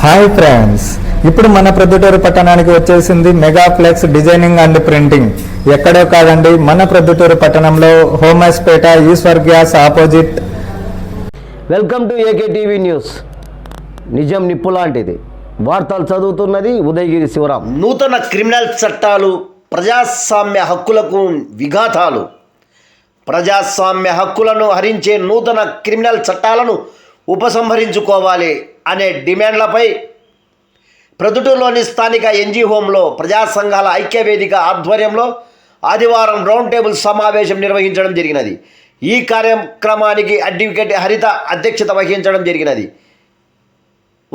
Hi friends, ఇప్పుడు మన ప్రొద్దుటూరు పట్టణానికి వచ్చేసింది మెగాప్లెక్స్ డిజైనింగ్ అండ్ ప్రింటింగ్. ఎక్కడో కాదండి, మన ప్రొద్దుటూరు పట్టణంలో Homaspeta Eshwar gas opposite. Welcome to AK TV news. నిజం నిప్పు లాంటిది. వార్తలు చదువుతున్నది ఉదయగిరి శివరాం. నూతన క్రిమినల్ చట్టాలు ప్రజాస్వామ్య హక్కులకు విఘాతాలు. ప్రజాస్వామ్య హక్కులను హరించే నూతన క్రిమినల్ చట్టాలను ఉపసంహరించుకోవాలి అనే డిమాండ్లపై ప్రొద్దుటూరులోని స్థానిక ఎన్జీ హోంలో ప్రజా సంఘాల ఐక్యవేదిక ఆధ్వర్యంలో ఆదివారం రౌండ్ టేబుల్ సమావేశం నిర్వహించడం జరిగినది. ఈ కార్యక్రమానికి అడ్వకేట్ హరిత అధ్యక్షత వహించడం జరిగినది.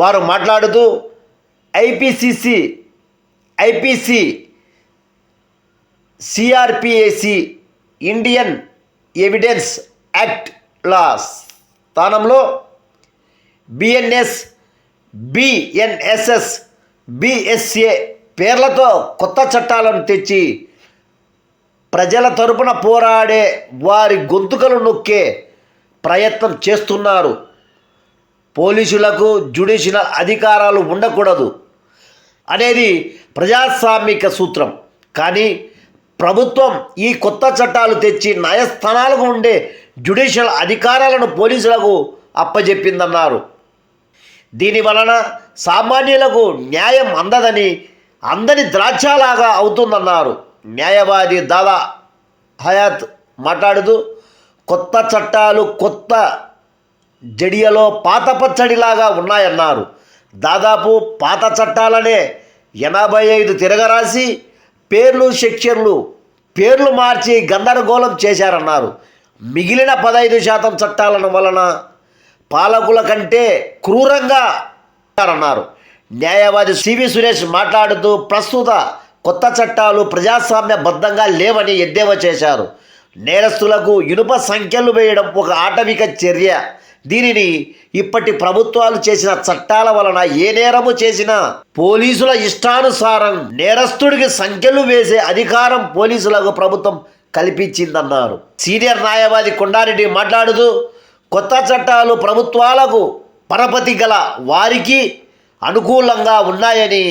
వారు మాట్లాడుతూ ఐపీసీ సిఆర్పిఏసి ఇండియన్ ఎవిడెన్స్ యాక్ట్ల స్థానంలో బిఎన్ఎస్ఎస్ బిఎస్ఏ పేర్లతో కొత్త చట్టాలను తెచ్చి ప్రజల తరపున పోరాడే వారి గొంతుకలు నొక్కే ప్రయత్నం చేస్తున్నారు. పోలీసులకు జ్యుడిషియల్ అధికారాలు ఉండకూడదు అనేది ప్రజాస్వామిక సూత్రం. కానీ ప్రభుత్వం ఈ కొత్త చట్టాలు తెచ్చి న్యాయస్థానాలకు ఉండే జ్యుడిషియల్ అధికారాలను పోలీసులకు అప్పజెప్పిందన్నారు. దీని వలన సామాన్యులకు న్యాయం అందదని, అందని ద్రాక్షలాగా అవుతుందన్నారు. న్యాయవాది దాదా హయాత్ మాట్లాడుతూ కొత్త చట్టాలు కొత్త జడియలో పాత పచ్చడిలాగా ఉన్నాయన్నారు. దాదాపు పాత చట్టాలనే 85 తిరగరాసి పేర్లు మార్చి గందరగోళం చేశారన్నారు. మిగిలిన 15% చట్టాలను వలన పాలకుల కంటే క్రూరంగా అన్నారు. న్యాయవాది సివి సురేష్ మాట్లాడుతూ ప్రస్తుత కొత్త చట్టాలు ప్రజాస్వామ్యబద్ధంగా లేవని ఎద్దేవా చేశారు. నేరస్తులకు ఇనుప సంఖ్యలు వేయడం ఒక ఆటవిక చర్య. దీనిని ఇప్పటి ప్రభుత్వాలు చేసిన చట్టాల వలన ఏ నేరము చేసినా పోలీసుల ఇష్టానుసారం నేరస్తుడికి సంఖ్యలు వేసే అధికారం పోలీసులకు ప్రభుత్వం కల్పించిందన్నారు. సీనియర్ న్యాయవాది కొండారెడ్డి మాట్లాడుతూ కొత్త చట్టాలు ప్రభుత్వాలకు పరపతి గల వారికి అనుకూలంగా ఉన్నాయని,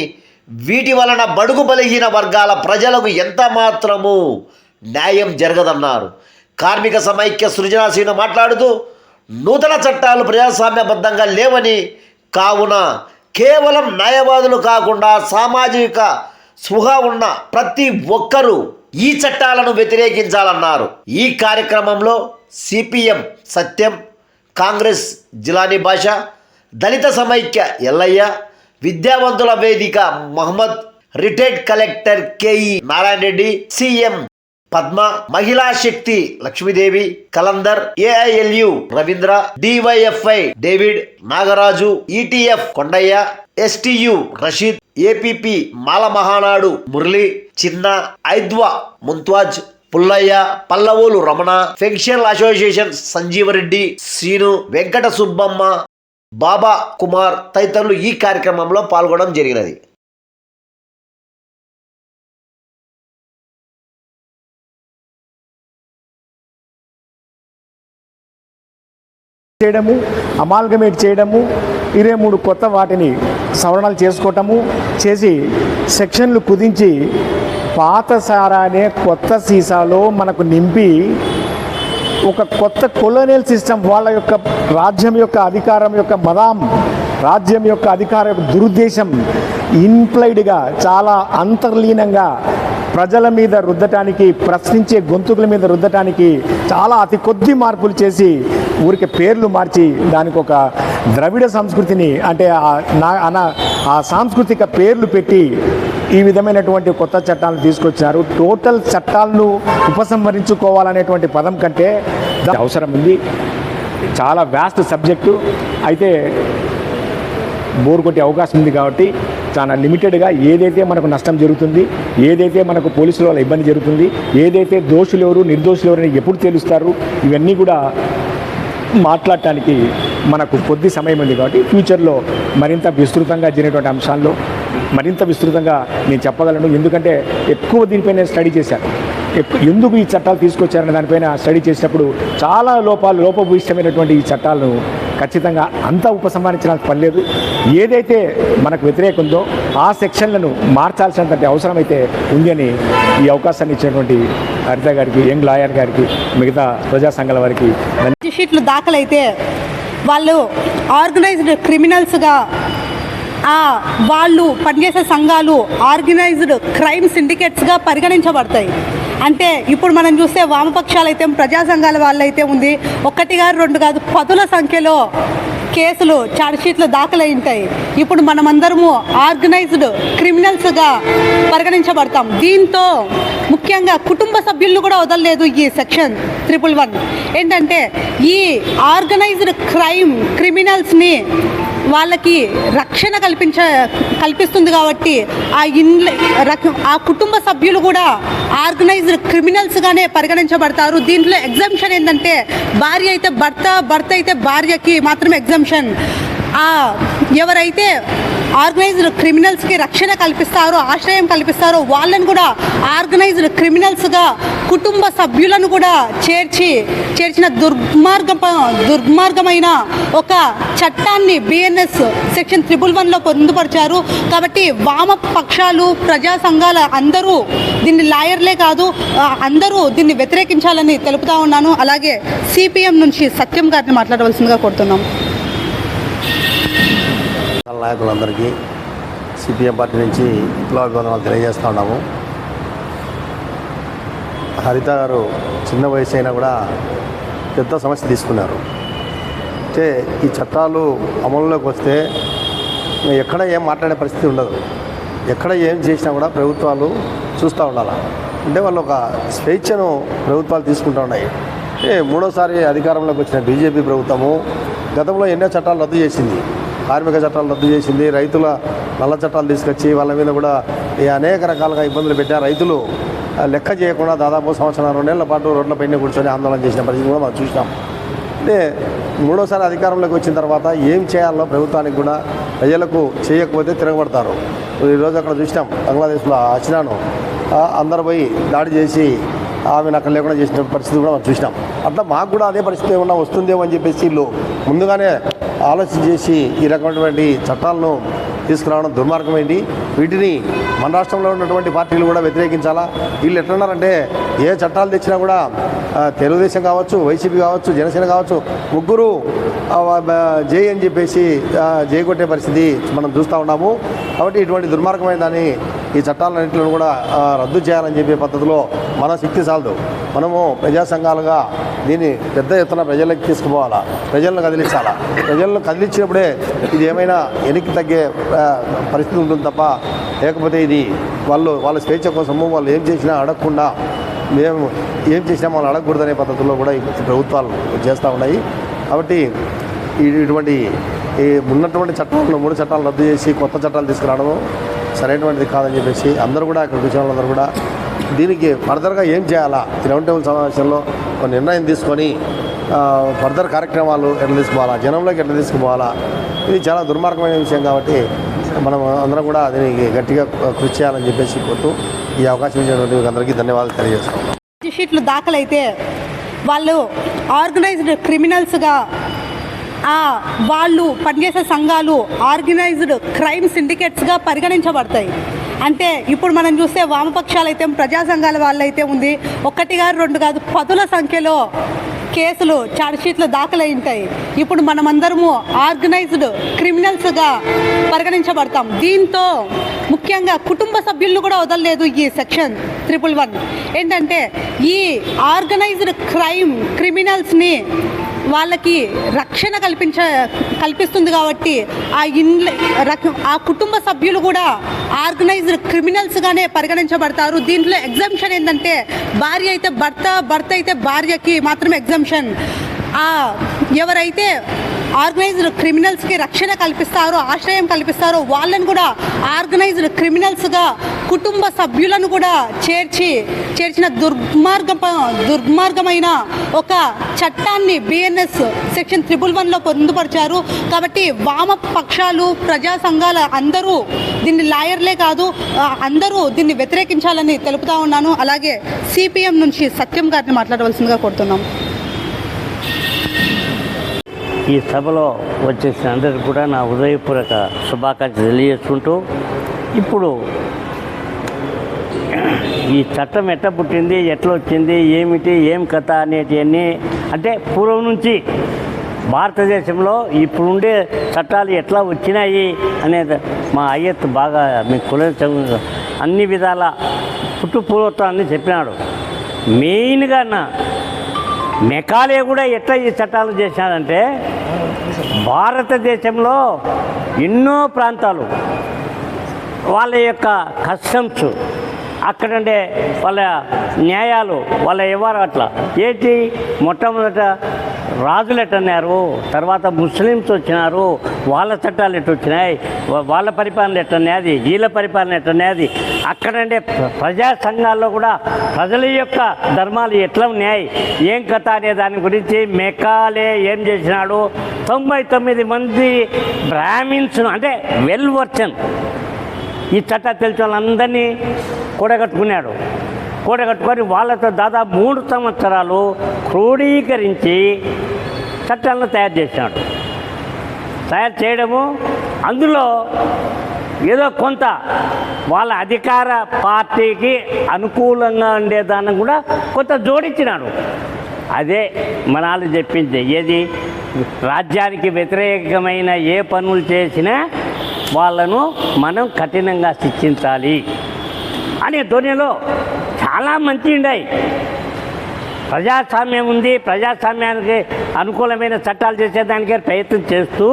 వీటి వలన బడుగు బలహీన వర్గాల ప్రజలకు ఎంత మాత్రము న్యాయం జరగదన్నారు. కార్మిక సమైక్య సృజనాశీలు మాట్లాడుతూ నూతన చట్టాలు ప్రజాస్వామ్యబద్ధంగా లేవని, కావున కేవలం న్యాయవాదులు కాకుండా సామాజిక స్పృహ ఉన్న ప్రతి ఒక్కరూ ఈ చట్టాలను వ్యతిరేకించాలన్నారు. ఈ కార్యక్రమంలో సిపిఎం సత్యం, కాంగ్రెస్ జిలానీ భాష, దళిత సమైక్య ఎల్లయ్య, విద్యావంతుల వేదిక Mohammed, retired collector KE Narayana Reddy, CM Padma, Mahila Shakti Lakshmi Devi, Kalandar, AILU Ravindra, DYFI David, Nagaraju, ETF Kondaiah, STU Rasheed, APP Mala Mahanadu Murali, Chinna, ఐద్వా ముంత్వాజ్, పుల్లయ్య, పల్లవోలు రమణ, ఫెన్షనల్ అసోసియేషన్ సంజీవరెడ్డి, శ్రీను, వెంకట సుబ్బమ్మ, బాబా కుమార్ తదితరులు ఈ కార్యక్రమంలో పాల్గొనడం జరిగినది. చేయడము, అమాల్గమేట్ చేయడము, 23 కొత్త వాటిని సవరణలు చేసుకోవటము చేసి సెక్షన్లు కుదించి పాత సారానే కొత్త సీసాలో మనకు నింపి ఒక కొత్త కొలోనియల్ సిస్టమ్, వాళ్ళ యొక్క రాజ్యం యొక్క అధికారం యొక్క రాజ్యం యొక్క అధికార యొక్క దురుద్దేశం ఇన్ఫ్లైడ్గా చాలా అంతర్లీనంగా ప్రజల మీద రుద్దటానికి, ప్రశ్నించే గొంతుకుల మీద రుద్దటానికి చాలా అతి కొద్ది మార్పులు చేసి ఊరికి పేర్లు మార్చి దానికి ఒక ద్రవిడ సంస్కృతిని అంటే ఆ సాంస్కృతిక పేర్లు పెట్టి ఈ విధమైనటువంటి కొత్త చట్టాలను తీసుకొచ్చారు. టోటల్ చట్టాలను ఉపసంహరించుకోవాలనేటువంటి పదం కంటే అవసరం ఉంది. చాలా వ్యాస్ట్ సబ్జెక్టు అయితే బోర్ కొట్టే అవకాశం ఉంది కాబట్టి చాలా లిమిటెడ్గా ఏదైతే మనకు నష్టం జరుగుతుంది, ఏదైతే మనకు పోలీసుల వల్ల ఇబ్బంది జరుగుతుంది, ఏదైతే దోషులు ఎవరు నిర్దోషులు ఎవరు ఎప్పుడు తెలుస్తారు, ఇవన్నీ కూడా మాట్లాడటానికి మనకు కొద్ది సమయం ఉంది. కాబట్టి ఫ్యూచర్లో మరింత విస్తృతంగా జరిగినటువంటి అంశాల్లో మరింత విస్తృతంగా నేను చెప్పగలను. ఎందుకంటే ఎక్కువ దీనిపైన స్టడీ చేశాను. ఎందుకు ఈ చట్టాలు తీసుకొచ్చారనే దానిపైన స్టడీ చేసినప్పుడు చాలా లోపభూయిష్టమైనటువంటి ఈ చట్టాలను ఖచ్చితంగా అంతా ఉపసంహరించిన పని లేదు. ఏదైతే మనకు వ్యతిరేకం ఉందో ఆ సెక్షన్లను మార్చాల్సినటువంటి అవసరం అయితే ఉంది అని ఈ అవకాశాన్ని ఇచ్చినటువంటి హరిత గారికి, యంగ్ లాయర్ గారికి, మిగతా ప్రజా సంఘాల వారికి షీట్లు దాఖలైతే వాళ్ళు ఆర్గనైజ్డ్ క్రిమినల్స్గా, వాళ్ళు పనిచేసే సంఘాలు ఆర్గనైజ్డ్ క్రైమ్ సిండికేట్స్గా పరిగణించబడతాయి. అంటే ఇప్పుడు మనం చూస్తే వామపక్షాలు అయితే, ప్రజా సంఘాల వాళ్ళు అయితే ఉంది, 1 కాదు 2 కాదు 10ల సంఖ్యలో కేసులు ఛార్జ్షీట్లు దాఖలై ఉంటాయి. ఇప్పుడు మనమందరము ఆర్గనైజ్డ్ క్రిమినల్స్గా పరిగణించబడతాం. దీంతో ముఖ్యంగా కుటుంబ సభ్యులను కూడా వదలలేదు ఈ సెక్షన్ 111. ఏంటంటే ఈ ఆర్గనైజ్డ్ క్రిమినల్స్ని వాళ్ళకి రక్షణ కల్పిస్తుంది కాబట్టి ఆ కుటుంబ సభ్యులు కూడా ఆర్గనైజ్డ్ క్రిమినల్స్గానే పరిగణించబడతారు. దీంట్లో ఎగ్జంప్షన్ ఏంటంటే భార్య అయితే భర్త అయితే భార్యకి మాత్రమే ఎగ్జంప్షన్. ఎవరైతే ఆర్గనైజ్డ్ క్రిమినల్స్కి రక్షణ కల్పిస్తారో, ఆశ్రయం కల్పిస్తారో వాళ్ళని కూడా ఆర్గనైజ్డ్ క్రిమినల్స్గా కుటుంబ సభ్యులను కూడా చేర్చిన దుర్మార్గమైన ఒక చట్టాన్ని బిఎన్ఎస్ సెక్షన్ 111లో పొందుపరిచారు. కాబట్టి వామపక్షాలు, ప్రజా సంఘాల అందరూ దీన్ని, లాయర్లే కాదు అందరూ దీన్ని వ్యతిరేకించాలని తెలుపుతా ఉన్నాను. అలాగే సిపిఎం నుంచి సత్యం గారిని మాట్లాడవలసిందిగా కోరుతున్నాం. నాయకులందరికీ సిపిఎం పార్టీ నుంచి విప్లవాభివందనాలు తెలియజేస్తూ ఉన్నాము. హరిత గారు చిన్న వయసు అయినా కూడా పెద్ద సమస్య తీసుకున్నారు. అంటే ఈ చట్టాలు అమలులోకి వస్తే ఎక్కడ ఏం మాట్లాడే పరిస్థితి ఉండదు. ఎక్కడ ఏం చేసినా కూడా ప్రభుత్వాలు చూస్తూ ఉండాలి. అంటే వాళ్ళు ఒక స్వేచ్ఛను ప్రభుత్వాలు తీసుకుంటూ ఉన్నాయి. మూడోసారి అధికారంలోకి వచ్చిన బీజేపీ ప్రభుత్వము గతంలో ఎన్నో చట్టాలు రద్దు చేసింది. కార్మిక చట్టాలు రద్దు చేసింది, రైతుల నల్ల చట్టాలు తీసుకొచ్చి వాళ్ళ మీద కూడా అనేక రకాలుగా ఇబ్బందులు పెట్టారు. రైతులు లెక్క చేయకుండా దాదాపు 1-2 నెలల పాటు రోడ్లపైన కూర్చొని ఆందోళన చేసిన పరిస్థితి కూడా మనం చూసినాం. అంటే మూడోసారి అధికారంలోకి వచ్చిన తర్వాత ఏం చేయాలో ప్రభుత్వానికి కూడా ప్రజలకు చేయకపోతే తిరగబడతారు. ఈరోజు అక్కడ చూసినాం, బంగ్లాదేశ్లో హసీనాను అందరు పోయి దాడి చేసి ఆమెను అక్కడ లేకుండా చేసిన పరిస్థితి కూడా మనం చూసినాం. అట్లా మాకు కూడా అదే పరిస్థితి ఏమన్నా వస్తుందేమో అని చెప్పేసి వీళ్ళు ముందుగానే ఆలోచన చేసి ఈ రకమైనటువంటి చట్టాలను తీసుకురావడం దుర్మార్గమైంది. వీటిని మన రాష్ట్రంలో ఉన్నటువంటి పార్టీలు కూడా వ్యతిరేకించాలా. వీళ్ళు ఎట్లున్నారంటే ఏ చట్టాలు తెచ్చినా కూడా తెలుగుదేశం కావచ్చు, వైసీపీ కావచ్చు, జనసేన కావచ్చు, ముగ్గురు జై అని చెప్పేసి జై కొట్టే పరిస్థితి మనం చూస్తూ ఉన్నాము. కాబట్టి ఇటువంటి దుర్మార్గమైన దాన్ని, ఈ చట్టాలన్నింటిలో కూడా రద్దు చేయాలని చెప్పే పద్ధతిలో మన శక్తి చాలదు. మనము ప్రజా సంఘాలుగా దీన్ని పెద్ద ఎత్తున ప్రజలకు తీసుకుపోవాలా, ప్రజలను కదిలించాలా. ప్రజలను కదిలించినప్పుడే ఇది ఏమైనా వెనక్కి తగ్గే పరిస్థితి ఉంటుంది తప్ప, లేకపోతే ఇది వాళ్ళ స్వేచ్ఛ కోసము వాళ్ళు ఏం చేసినా అడగకుండా, మేము ఏం చేసినా వాళ్ళు అడగకూడదనే పద్ధతుల్లో కూడా ఈ ప్రభుత్వాలు చేస్తూ ఉన్నాయి. కాబట్టి ఇటువంటి ఉన్నటువంటి చట్టాలను 3 చట్టాలు రద్దు చేసి కొత్త చట్టాలు తీసుకురావడం సరైనటువంటిది కాదని చెప్పేసి అందరూ కూడా, ఇక్కడ కూర్చున్న వాళ్ళందరూ కూడా దీనికి ఫర్దర్గా ఏం చేయాలా, ఈ రౌండ్ టేబుల్ సమావేశంలో ఒక నిర్ణయం తీసుకొని ఫర్దర్ కార్యక్రమాలు ఎట్లా తీసుకోవాలా, జనంలోకి ఎట్లా తీసుకుపోవాలా, ఇది చాలా దుర్మార్గమైన విషయం. కాబట్టి మనం అందరం కూడా దీనికి గట్టిగా కృషి చేయాలని చెప్పేసి కోరుతూ ఈ అవకాశం ఇచ్చినటువంటి అందరికీ ధన్యవాదాలు తెలియజేస్తాం. షీట్లు దాఖలైతే వాళ్ళు ఆర్గనైజ్డ్ క్రిమినల్స్గా, వాళ్ళు పనిచేసే సంఘాలు ఆర్గనైజ్డ్ క్రైమ్ సిండికేట్స్గా పరిగణించబడతాయి. అంటే ఇప్పుడు మనం చూస్తే వామపక్షాలు అయితే, ప్రజా సంఘాల వాళ్ళు అయితే ఉంది, 1 కాదు 2 కాదు 10ల సంఖ్యలో కేసులు ఛార్జ్షీట్లు దాఖలై ఉంటాయి. ఇప్పుడు మనమందరము ఆర్గనైజ్డ్ క్రిమినల్స్గా పరిగణించబడతాం. దీంతో ముఖ్యంగా కుటుంబ సభ్యులను కూడా వదలలేదు ఈ సెక్షన్ 111. ఏంటంటే ఈ ఆర్గనైజ్డ్ క్రిమినల్స్ని వాళ్ళకి రక్షణ కల్పిస్తుంది కాబట్టి ఆ కుటుంబ సభ్యులు కూడా ఆర్గనైజ్డ్ క్రిమినల్స్గానే పరిగణించబడతారు. దీంట్లో ఎగ్జంప్షన్ ఏంటంటే భార్య అయితే భర్త అయితే భార్యకి మాత్రమే ఎగ్జంప్షన్. ఎవరైతే ఆర్గనైజ్డ్ క్రిమినల్స్కి రక్షణ కల్పిస్తారో, ఆశ్రయం కల్పిస్తారో వాళ్ళని కూడా ఆర్గనైజ్డ్ క్రిమినల్స్గా కుటుంబ సభ్యులను కూడా చేర్చిన దుర్మార్గమైన ఒక చట్టాన్ని బిఎన్ఎస్ సెక్షన్ 111లో పొందుపరిచారు. కాబట్టి వామపక్షాలు, ప్రజా సంఘాల అందరూ దీన్ని, లాయర్లే కాదు అందరూ దీన్ని వ్యతిరేకించాలని తెలుపుతా ఉన్నాను. అలాగే సిపిఎం నుంచి సత్యం గారిని మాట్లాడవలసిందిగా కోరుతున్నాం. ఈ సభలో వచ్చేసిన అందరికీ కూడా నా హృదయపూర్వక శుభాకాంక్షలు తెలియజేసుకుంటూ, ఇప్పుడు ఈ చట్టం ఎట్లా పుట్టింది, ఎట్లా వచ్చింది, ఏమిటి, ఏం కథ అనేటివన్నీ అంటే పూర్వం నుంచి భారతదేశంలో ఇప్పుడుండే చట్టాలు ఎట్లా వచ్చినాయి అనేది మా అయ్యత్ బాగా మీకు కుల అన్ని విధాల పుట్టుపూర్వత్వాన్ని చెప్పినాడు. మెయిన్గా మెకాలే కూడా ఎట్లా ఈ చట్టాలు చేసినాడంటే, భారతదేశంలో ఎన్నో ప్రాంతాలు వాళ్ళ యొక్క కస్టమ్స్ అక్కడంటే వాళ్ళ న్యాయాలు వాళ్ళ వ్యవహారం అట్లా ఏంటి, మొట్టమొదట రాజులు ఎట్టన్నారు, తర్వాత ముస్లిమ్స్ వచ్చినారు, వాళ్ళ చట్టాలు ఎట్టు వచ్చినాయి, వాళ్ళ పరిపాలన ఎట్టనేది, వీళ్ళ పరిపాలన ఎట్టనేది, అక్కడంటే ప్రజా సంఘాల్లో కూడా ప్రజల యొక్క ధర్మాలు ఎట్లా ఉన్నాయి, ఏం కథ అనే దాని గురించి మెకాలే ఏం చేసినాడు, 99 మంది బ్రాహ్మిన్స్ అంటే వెల్ వర్చన్ ఈ చట్టం తెలిసిన వాళ్ళందరినీ కూడగట్టుకున్నాడు. కూడగట్టుకొని వాళ్ళతో దాదాపు 3 సంవత్సరాలు క్రోడీకరించి చట్టాలను తయారు చేసినాడు. తయారు చేయడము, అందులో ఏదో కొంత వాళ్ళ అధికార పార్టీకి అనుకూలంగా ఉండేదాన్ని కూడా కొంత జోడించినాడు. అదే మనాలు చెప్పింది, ఏది రాజ్యానికి వ్యతిరేకమైన ఏ పనులు చేసినా వాళ్ళను మనం కఠినంగా శిక్షించాలి అనే ధ్వనిలో చాలా మంచి ఉన్నాయి. ప్రజాస్వామ్యం ఉంది, ప్రజాస్వామ్యానికి అనుకూలమైన చట్టాలు చేసేదానికే ప్రయత్నం చేస్తూ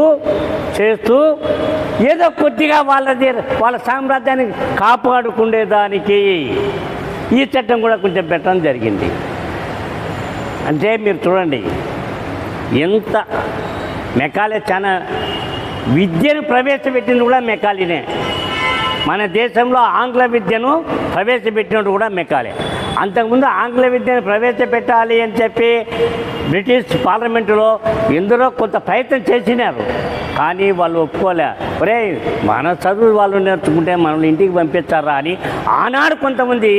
ఏదో కొద్దిగా వాళ్ళ సామ్రాజ్యాన్ని కాపాడుకునేదానికి ఈ చట్టం కూడా కొంచెం పెట్టడం జరిగింది. అంటే మీరు చూడండి, ఎంత మెకాలే చాలా విద్యను ప్రవేశపెట్టింది కూడా మెకాలీనే. మన దేశంలో ఆంగ్ల విద్యను ప్రవేశపెట్టినట్టు కూడా మెకాలే. అంతకుముందు ఆంగ్ల విద్యను ప్రవేశపెట్టాలి అని చెప్పి బ్రిటిష్ పార్లమెంటులో ఎందరో కొంత ప్రయత్నం చేసినారు, కానీ వాళ్ళు ఒప్పుకోలే. ఒరే, మన చదువు వాళ్ళు నేర్చుకుంటే మనల్ని ఇంటికి పంపిస్తారా అని ఆనాడు కొంతమంది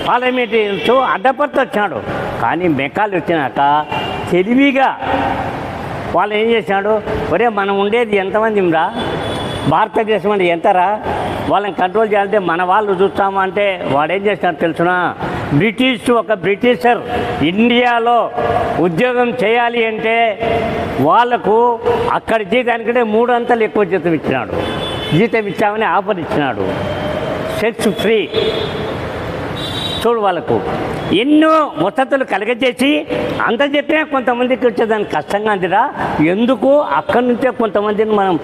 పార్లమెంటు అడ్డపడుతూ వచ్చాడు. కానీ మెకాలే వచ్చినాక తెలివిగా వాళ్ళు ఏం చేశాడు, ఒరే మనం ఉండేది ఎంతమంది రా, భారతదేశం అంటే ఎంతరా, వాళ్ళని కంట్రోల్ చేయాలంటే మన వాళ్ళు చూస్తాము అంటే వాడేం చేసినాడు తెలుసునా, ఒక బ్రిటిషర్ ఇండియాలో ఉద్యోగం చేయాలి అంటే వాళ్లకు అక్కడ జీతానికంటే 3 అంతలు ఎక్కువ జీతం ఇచ్చినాడు. జీతం ఇచ్చామని ఆఫర్ ఇచ్చినాడు. Sex free. చూడు, వాళ్ళకు ఎన్నో వసతులు కలగజేసి అంత చెప్పినా కొంతమందికి వచ్చేదానికి కష్టంగా అందిరా, ఎందుకు అక్కడి నుంచే కొంతమందిని మనం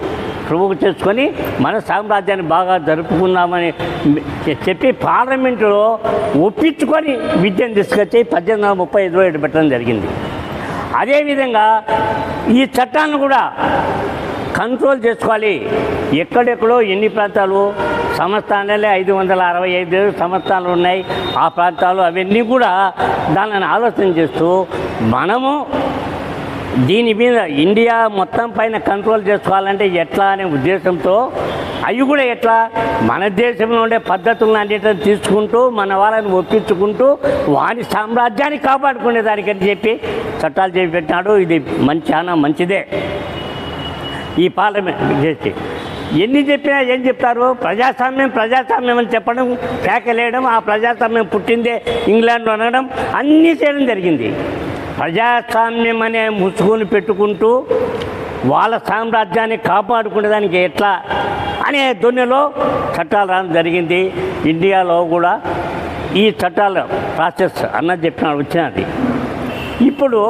ప్రూవ్ చేసుకొని మన సామ్రాజ్యాన్ని బాగా జరుపుకుందామని చెప్పి పార్లమెంటులో ఒప్పించుకొని విద్యను తీసుకొచ్చి 1835లో పెట్టడం జరిగింది. అదేవిధంగా ఈ చట్టాలను కూడా కంట్రోల్ చేసుకోవాలి. ఎక్కడెక్కడో ఎన్ని ప్రాంతాలు సంస్థానాలే 565 సంస్థానాలు ఉన్నాయి. ఆ ప్రాంతాలు అవన్నీ కూడా దానిని ఆలోచన చేస్తూ మనము దీని మీద ఇండియా మొత్తం పైన కంట్రోల్ చేసుకోవాలంటే ఎట్లా అనే ఉద్దేశంతో అవి కూడా ఎట్లా మన దేశంలో ఉండే పద్ధతులను అన్నిటిని తీసుకుంటూ మన వాళ్ళని ఒప్పించుకుంటూ వారి సామ్రాజ్యాన్ని కాపాడుకునే దానికని చెప్పి చట్టాలు చేపెట్టినాడు. ఇది చాలా మంచిదే. ఈ పార్లమెంట్ చేసి ఎన్ని చెప్పినా ఏం చెప్తారు, ప్రజాస్వామ్యం అని చెప్పడం, కేకలేయడం, ఆ ప్రజాస్వామ్యం పుట్టిందే ఇంగ్లాండ్లో అనడం, అన్నీ చేయడం జరిగింది. ప్రజాస్వామ్యం అనే ముసుగుని పెట్టుకుంటూ వాళ్ళ సామ్రాజ్యాన్ని కాపాడుకునేదానికి ఎట్లా అనే ధ్వనిలో చట్టాలు రావడం జరిగింది. ఇండియాలో కూడా ఈ చట్టాల ప్రాసెస్ అన్నది చెప్పినాడు వచ్చినది. ఇప్పుడు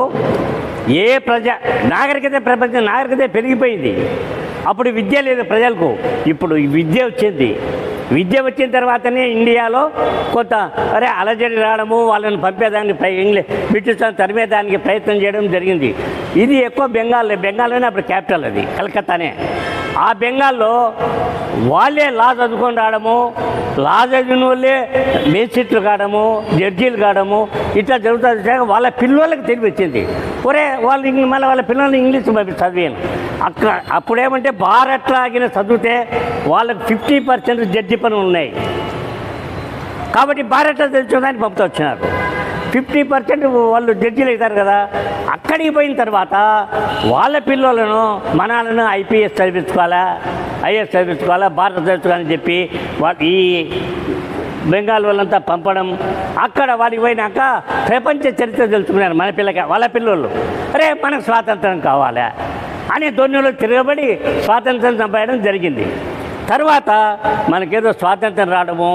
ప్రపంచ నాగరికత పెరిగిపోయింది. అప్పుడు విద్య లేదు ప్రజలకు, ఇప్పుడు విద్య వచ్చింది. విద్య వచ్చిన తర్వాతనే ఇండియాలో కొంత అలజడి రావడము, వాళ్ళని బ్రిటిష్ తరిమేదానికి ప్రయత్నం చేయడం జరిగింది. ఇది ఎక్కువ బెంగాల్లోనే అప్పుడు క్యాపిటల్, అది కలకత్తానే. ఆ బెంగాల్లో వాళ్ళే లా చదువుకొని రావడము, లా చదివిన వాళ్ళే మేజిస్ట్రేట్లు కావడము, జడ్జీలు కావడము, ఇట్లా జరుగుతుంది. వాళ్ళ పిల్లలకి తెలివి వచ్చింది, వాళ్ళు మళ్ళీ వాళ్ళ పిల్లల్ని ఇంగ్లీష్ చదివాను. అప్పుడేమంటే భారట్లాగిన చదివితే వాళ్ళకి 50% జడ్జి పనులు ఉన్నాయి. కాబట్టి భారత తెలుసుకోవడానికి పంపుతూ వచ్చినారు. 50% వాళ్ళు జడ్జీలు అవుతారు కదా. అక్కడికి పోయిన తర్వాత వాళ్ళ పిల్లలను మనాలను ఐపీఎస్ చదివించుకోవాలా, ఐఏఎస్ చదివించుకోవాలా, భారత చదివించుకోవాలని చెప్పి ఈ బెంగాల్ వాళ్ళంతా పంపడం. అక్కడ వాడికి పోయినాక ప్రపంచ చరిత్ర తెలుసుకున్నారు మన వాళ్ళ పిల్లలు. అరే మనకు స్వాతంత్రం కావాలా అని దొన్నులో తిరగబడి స్వాతంత్రం సంపాదడం జరిగింది. తర్వాత మనకేదో స్వాతంత్రం రావడము,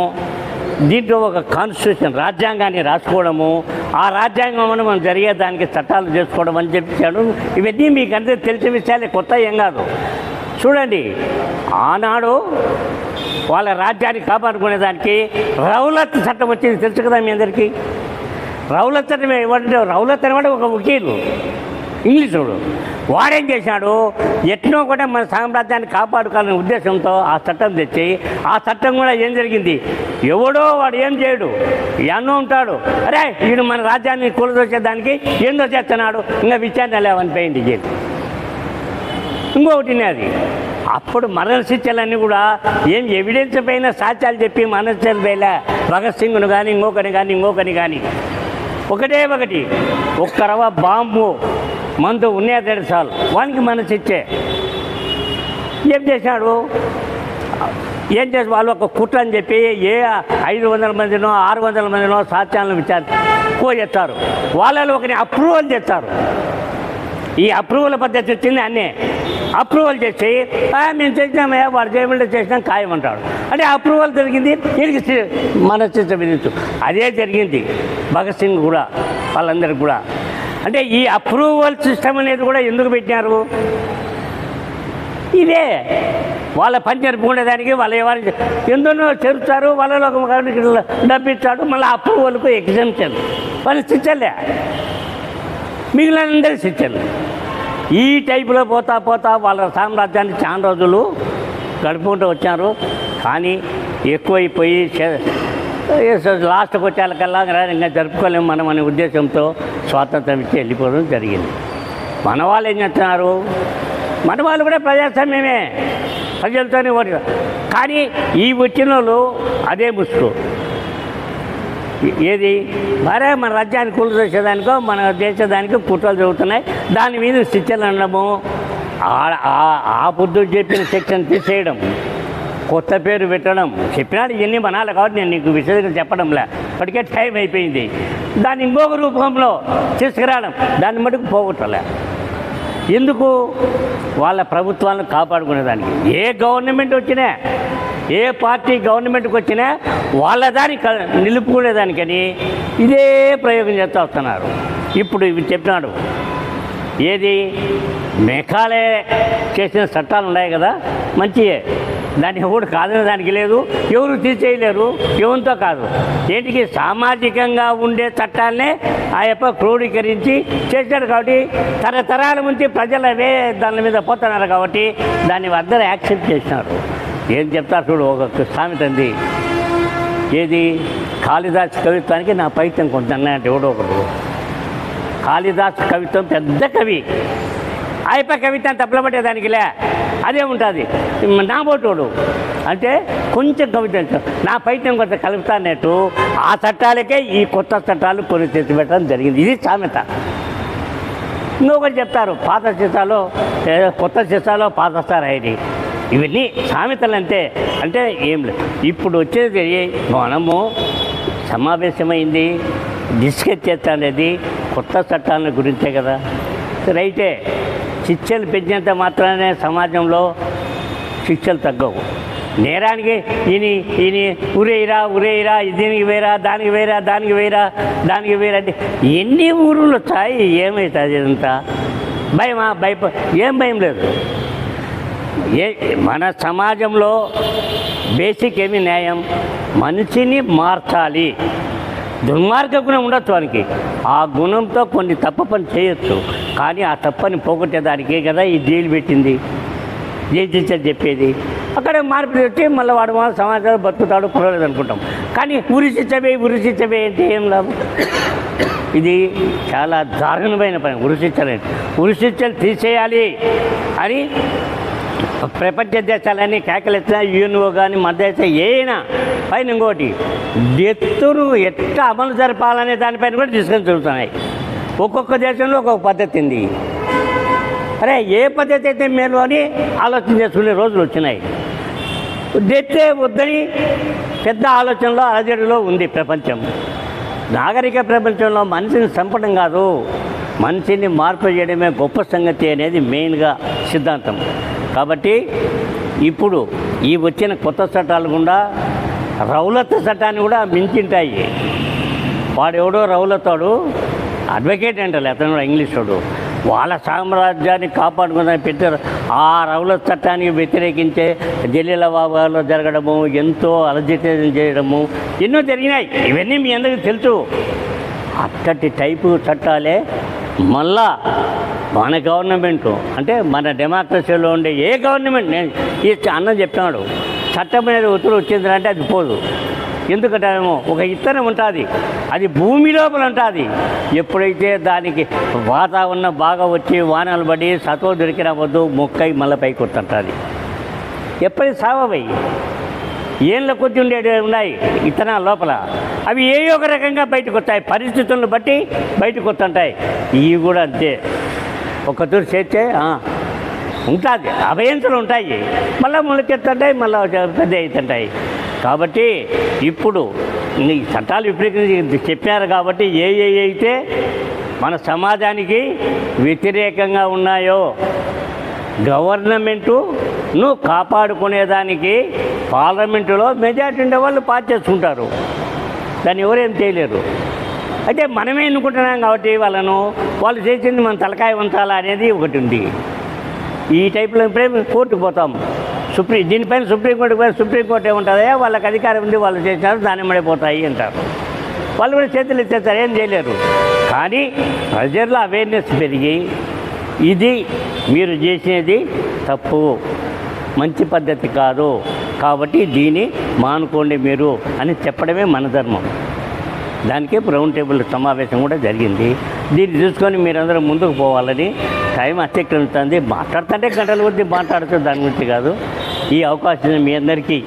దీంట్లో ఒక కాన్స్టిట్యూషన్ రాజ్యాంగాన్ని రాసుకోవడము, ఆ రాజ్యాంగం మనం జరిగేదానికి చట్టాలు చేసుకోవడం అని చెప్పాడు. ఇవన్నీ మీకు అందరికీ తెలిసిన విషయాలే, కొత్త ఏం కాదు. చూడండి, ఆనాడు వాళ్ళ రాజ్యాన్ని కాపాడుకునేదానికి రౌలత్ చట్టం వచ్చింది, తెలుసు కదా మీ అందరికీ. రౌలత్ చట్టం ఏమంటే, రౌలత్ అనేవాడు ఒక వకీలు ఇంగ్లీషుడు. వాడేం చేశాడు, ఎట్నో కూడా మన సామ్రాజ్యాన్ని కాపాడుకోవాలనే ఉద్దేశంతో ఆ చట్టం తెచ్చి, ఆ చట్టం కూడా ఏం జరిగింది, ఎవడో వాడు ఏం చేయడు, ఎన్నో ఉంటాడు, అరే వీడు మన రాజ్యాన్ని కూలదోసేదానికి ఏందో చేస్తున్నాడు, ఇంకా విచారణ లేవనిపోయింది జైలు. ఇంకొకటి అది అప్పుడు మరణ శిక్షలన్నీ కూడా ఏం ఎవిడెన్స్ పైన సాక్ష్యాలు చెప్పి మరణ శిక్షలు వేయలే. భగత్ సింగ్ను కానీ ఇంకొకని కానీ ఒకటే ఒకటి, ఒక్క రవ బాంబు మందు ఉన్నే చాలు వానికి మరణ శిక్షే. ఏం చేశాడు, ఏం చేసి వాళ్ళు ఒక కుట్ర అని చెప్పి 500 మందినో 600 మందినో సాక్ష్యాలను కోచేస్తారు. వాళ్ళలో ఒకరిని అప్రూవల్ చేస్తారు. ఈ అప్రూవల్ పద్ధతి వచ్చింది, అన్నీ అప్రూవల్ చేసి మేము చేసినామే, వాడు చేయమంటే చేసినాం ఖాయమంటాడు. అంటే అప్రూవల్ జరిగింది, దీనికి మన శిక్ష విధించు. అదే జరిగింది భగత్ సింగ్ కూడా, వాళ్ళందరికీ కూడా. అంటే ఈ అప్రూవల్ సిస్టమ్ అనేది కూడా ఎందుకు పెట్టినారు, ఇదే వాళ్ళ పని జరుపుకునేదానికి. వాళ్ళు ఎవరు ఎందులో చేరుస్తారు, వాళ్ళలో ఒక డబ్బిస్తాడు, మళ్ళీ అప్రూవల్కు ఎగ్జామ్షన్, వాళ్ళు శిక్షలే, మిగిలినందరి శిక్షలు. ఈ టైపులో పోతా వాళ్ళ సామ్రాజ్యాన్ని చాలా రోజులు గడుపుకుంటూ వచ్చారు. కానీ ఎక్కువైపోయి లాస్ట్కి వచ్చేకల్లా ఇంకా జరుపుకోలేము మనం అనే ఉద్దేశంతో స్వాతంత్రం ఇచ్చి వెళ్ళిపోవడం జరిగింది. మన వాళ్ళు ఏం చేస్తున్నారు, మన వాళ్ళు కూడా ప్రజాస్వామ్యమే, ప్రజలతోనే ఓడి. కానీ ఈ వచ్చిన వాళ్ళు అదే ముసుగు, ఏది మరే మన రాజ్యాన్ని కూలదోసేదానికో మన దేశదానికి కుట్రలు జరుగుతున్నాయి, దాని మీద శిక్షలు అనడము, ఆ పొద్దు చెప్పిన సెక్షన్ తీసేయడం, కొత్త పేరు పెట్టడం. చెప్పినాడు ఇవన్నీ మనాలి కాబట్టి నేను నీకు విశేషంగా చెప్పడంలే, ఇప్పటికే టైం అయిపోయింది. దాన్ని ఇంకొక రూపంలో తీసుకురావడం, దాన్ని మటుకు పోగొట్టలే. ఎందుకు, వాళ్ళ ప్రభుత్వాలను కాపాడుకునేదానికి. ఏ గవర్నమెంట్ వచ్చినా, ఏ పార్టీ గవర్నమెంట్కి వచ్చినా వాళ్ళ దాన్ని నిలుపుకునేదానికని ఇదే ప్రయోగం చేస్తూ వస్తున్నారు. ఇప్పుడు ఇవి చెప్పినాడు, ఏది మేఘాలయ చేసిన చట్టాలు ఉన్నాయి కదా, మంచియే, దాన్ని ఎవరు కాదనే దానికి లేదు, ఎవరు తీసేయలేరు, ఎవరితో కాదు. ఏంటికి సామాజికంగా ఉండే చట్టాలనే ఆ యొక్క క్రోడీకరించి చేశాడు. కాబట్టి తరతరాల నుంచి ప్రజలు అవే దాని మీద పోతున్నారు కాబట్టి దాన్ని అందరూ యాక్సెప్ట్ చేసినారు. ఏం చెప్తారు చూడు, ఒక సామెత ఉంది, ఏది కాళిదాస్ కవిత్వానికి నా పైత్యం కొంటున్నా అంటే ఎవడో ఒకరు. కాళిదాస్ కవిత్వం పెద్ద కవి, అయిపో కవిత్వం తప్పలబట్టేదానికిలే అదే ఉంటుంది. నా బోటోడు అంటే కొంచెం కవిత్వం, నా పైత్యం కొంత కలుపుతానట్టు ఆ చట్టాలకే ఈ కొత్త చట్టాలు కొన్ని తెచ్చిపెట్టడం జరిగింది. ఇది సామెత. ఇంకొకటి చెప్తారు, పాత సీసాలో కొత్త సీసాలో పాత స్థాయి. ఇవన్నీ సామెతలు అంటే ఏం లేదు. ఇప్పుడు వచ్చేది మనము సమావేశమైంది డిస్కస్ చేస్తానేది కొత్త చట్టాల గురించే కదా. రైటే, శిక్షలు పెంచినంత మాత్రమే సమాజంలో శిక్షలు తగ్గవు. నేరానికి ఈయన ఉరేయిరా దీనికి వేరా దానికి వేరా అంటే ఎన్ని ఊరులు వచ్చాయి, ఏమవుతుంది ఇదంతా? భయమా? ఏం భయం లేదు. మన సమాజంలో బేసిక్ ఏమి న్యాయం, మనిషిని మార్చాలి. దుర్మార్గ గుణం ఉండొచ్చు వానికి, ఆ గుణంతో కొన్ని తప్పు పని చేయొచ్చు, కానీ ఆ తప్పని పోగొట్టేదానికే కదా ఈ జైలు పెట్టింది, జైలు టీచర్ చెప్పేది. అక్కడ మార్పు తెచ్చి మళ్ళీ వాడు మన సమాజంలో బతుకుతాడు, పర్వాలేదు అనుకుంటాం. కానీ ఉరి శిక్షవే అంటే ఏం లాభం? ఇది చాలా దారుణమైన పని. ఉరి శిక్షలు తీసేయాలి అని ప్రపంచ దేశాలన్నీ కేకలెత్తినా యూఎన్ఓ కానీ మన దేశం ఏనా పైన ఇంకోటి ఎత్తును ఎట్లా అమలు జరపాలనే దానిపైన కూడా డిస్కషన్ జరుగుతున్నాయి. ఒక్కొక్క దేశంలో ఒక్కొక్క పద్ధతి ఉంది. అరే ఏ పద్ధతి అయితే మేలు అని ఆలోచన చేసుకునే రోజులు వచ్చినాయి. డెత్తే వద్దని పెద్ద ఆలోచనలో అలజడిలో ఉంది ప్రపంచం. నాగరిక ప్రపంచంలో మనిషిని చంపడం కాదు, మనిషిని మార్పు చేయడమే గొప్ప సంగతి అనేది మెయిన్గా సిద్ధాంతం. కాబట్టి ఇప్పుడు ఈ వచ్చిన కొత్త చట్టాలు కూడా రౌలత్ చట్టాన్ని కూడా మించింటాయి. వాడెవడో రౌలతాడు అడ్వకేట్ అంటారు, అతను ఇంగ్లీష్ వాడు, వాళ్ళ సామ్రాజ్యాన్ని కాపాడుకుందని పెట్టారు. ఆ రౌలత్ చట్టానికి వ్యతిరేకించే జలీలాబాద్లో జరగడము, ఎంతో అలజిటేషన్ చేయడము ఎన్నో జరిగినాయి. ఇవన్నీ మీ అందరికీ తెలుసు. అట్టటి టైపు చట్టాలే మళ్ళా మన గవర్నమెంటు అంటే మన డెమోక్రసీలో ఉండే ఏ గవర్నమెంట్, నేను ఈ అన్న చెప్తున్నాడు చట్టం అనేది ఉత్తర్వు వచ్చిందంటే అది పోదు. ఎందుకంటే ఒక ఇత్తనం ఉంటుంది, అది భూమి లోపల ఉంటుంది. ఎప్పుడైతే దానికి వాతావరణం బాగా వచ్చి వానలు పడి సత్వ దొరికిన వద్దు మొక్కై మళ్ళీ పైకి వస్తుంటుంది. ఎప్పటికీ సావై ఏళ్ళ కొద్ది ఉండేవి ఉన్నాయి ఇత్తనాల లోపల, అవి ఏ ఒక రకంగా బయటకు వస్తాయి, పరిస్థితులను బట్టి బయటకు వస్తుంటాయి. ఇవి కూడా అంతే, ఒక తూరు చేస్తే ఉంటుంది, అభయంతులు ఉంటాయి, మళ్ళీ మొలకెత్తుంటాయి, మళ్ళీ పెద్ద అవుతుంటాయి. కాబట్టి ఇప్పుడు ఈ చట్టాలు విపరీతంగా చెప్పారు కాబట్టి ఏ అయితే మన సమాజానికి వ్యతిరేకంగా ఉన్నాయో గవర్నమెంటును కాపాడుకునేదానికి పార్లమెంటులో మెజార్టీ ఉండే వాళ్ళు పాస్ చేసుకుంటారు, దాన్ని ఎవరేం చేయలేరు. అయితే మనమే ఎన్నుకుంటున్నాం కాబట్టి వాళ్ళు చేసింది మన తలకాయ వంచాలా అనేది ఒకటి ఉంది. ఈ టైప్లో ఇప్పుడే కోర్టుకు పోతాం, దీనిపైన సుప్రీంకోర్టు ఏముంటుందా, వాళ్ళకి అధికారం ఉంది, వాళ్ళు చేసినారు దాని పడిపోతాయి అంటారు. వాళ్ళు కూడా చేతులు ఇచ్చేస్తారు, ఏం చేయలేరు. కానీ ప్రజల్లో అవేర్నెస్ పెరిగి ఇది మీరు చేసేది తప్పు, మంచి పద్ధతి కాదు, కాబట్టి దీన్ని మానుకోండి మీరు అని చెప్పడమే మన ధర్మం. దానికే రౌండ్ టేబుల్ సమావేశం కూడా జరిగింది. దీన్ని చూసుకొని మీరందరూ ముందుకు పోవాలని టైం అతిక్రమిస్తుంది. మాట్లాడుతుంటే గంటల కొద్దీ మాట్లాడుతూ దాని గురించి కాదు. ఈ అవకాశం మీ అందరికీ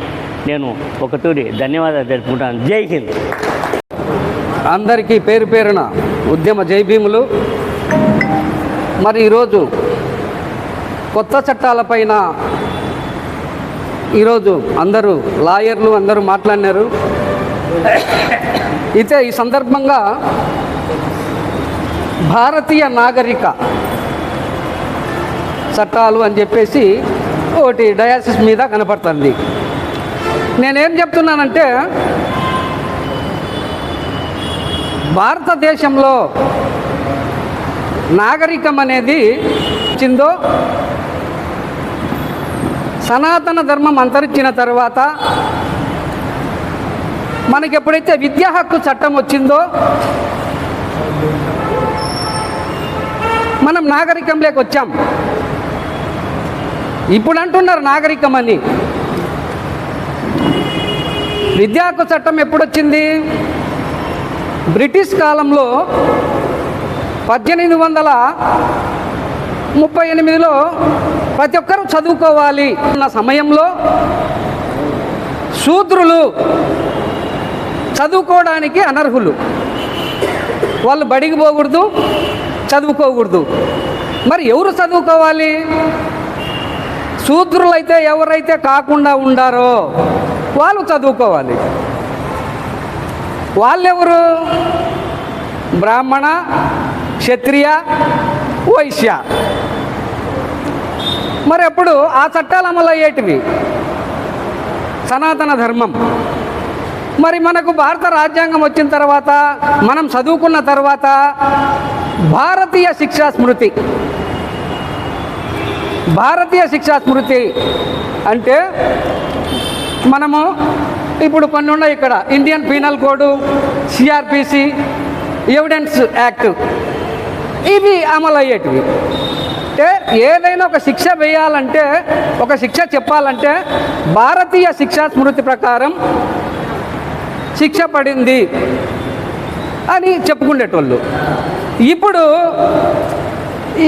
నేను ఒక తూరి ధన్యవాదాలు తెలుపుకుంటాను. జై హింద్. అందరికీ పేరు పేరున ఉద్యమ జై భీములు. మరి ఈరోజు కొత్త చట్టాలపైన ఈరోజు అందరూ లాయర్లు అందరూ మాట్లాడినారు. అయితే ఈ సందర్భంగా భారతీయ నాగరిక చట్టాలు అని చెప్పేసి ఒకటి డయాసిస్ మీద కనపడుతుంది. నేనేం చెప్తున్నానంటే భారతదేశంలో నాగరికం అనేది వచ్చిందో సనాతన ధర్మం అంతరించిన తర్వాత మనకి ఎప్పుడైతే విద్యా హక్కు చట్టం వచ్చిందో మనం నాగరికంలోకి వచ్చాం. ఇప్పుడు అంటున్నారు నాగరికం అని. విద్యా హక్కు చట్టం ఎప్పుడొచ్చింది? బ్రిటిష్ కాలంలో 1838లో ప్రతి ఒక్కరూ చదువుకోవాలి అన్న సమయంలో శూద్రులు చదువుకోవడానికి అనర్హులు, వాళ్ళు బడికి పోకూడదు, చదువుకోకూడదు. మరి ఎవరు చదువుకోవాలి? శూద్రులైతే ఎవరైతే కాకుండా ఉండారో వాళ్ళు చదువుకోవాలి. వాళ్ళెవరు? బ్రాహ్మణ, క్షత్రియ, వైశ్య. మరి అప్పుడు ఆ చట్టాలు అమలు అయ్యేటివి సనాతన ధర్మం. మరి మనకు భారత రాజ్యాంగం వచ్చిన తర్వాత మనం చదువుకున్న తర్వాత భారతీయ శిక్షా స్మృతి అంటే మనము ఇప్పుడు కొన్ని ఉన్నాయి ఇక్కడ, Indian penal code, CrPC, evidence act, ఇవి అమలు అయ్యేటివి. అంటే ఏదైనా ఒక శిక్ష వేయాలంటే, ఒక శిక్ష చెప్పాలంటే భారతీయ శిక్షా స్మృతి ప్రకారం శిక్ష పడింది అని చెప్పుకునేటోళ్ళు. ఇప్పుడు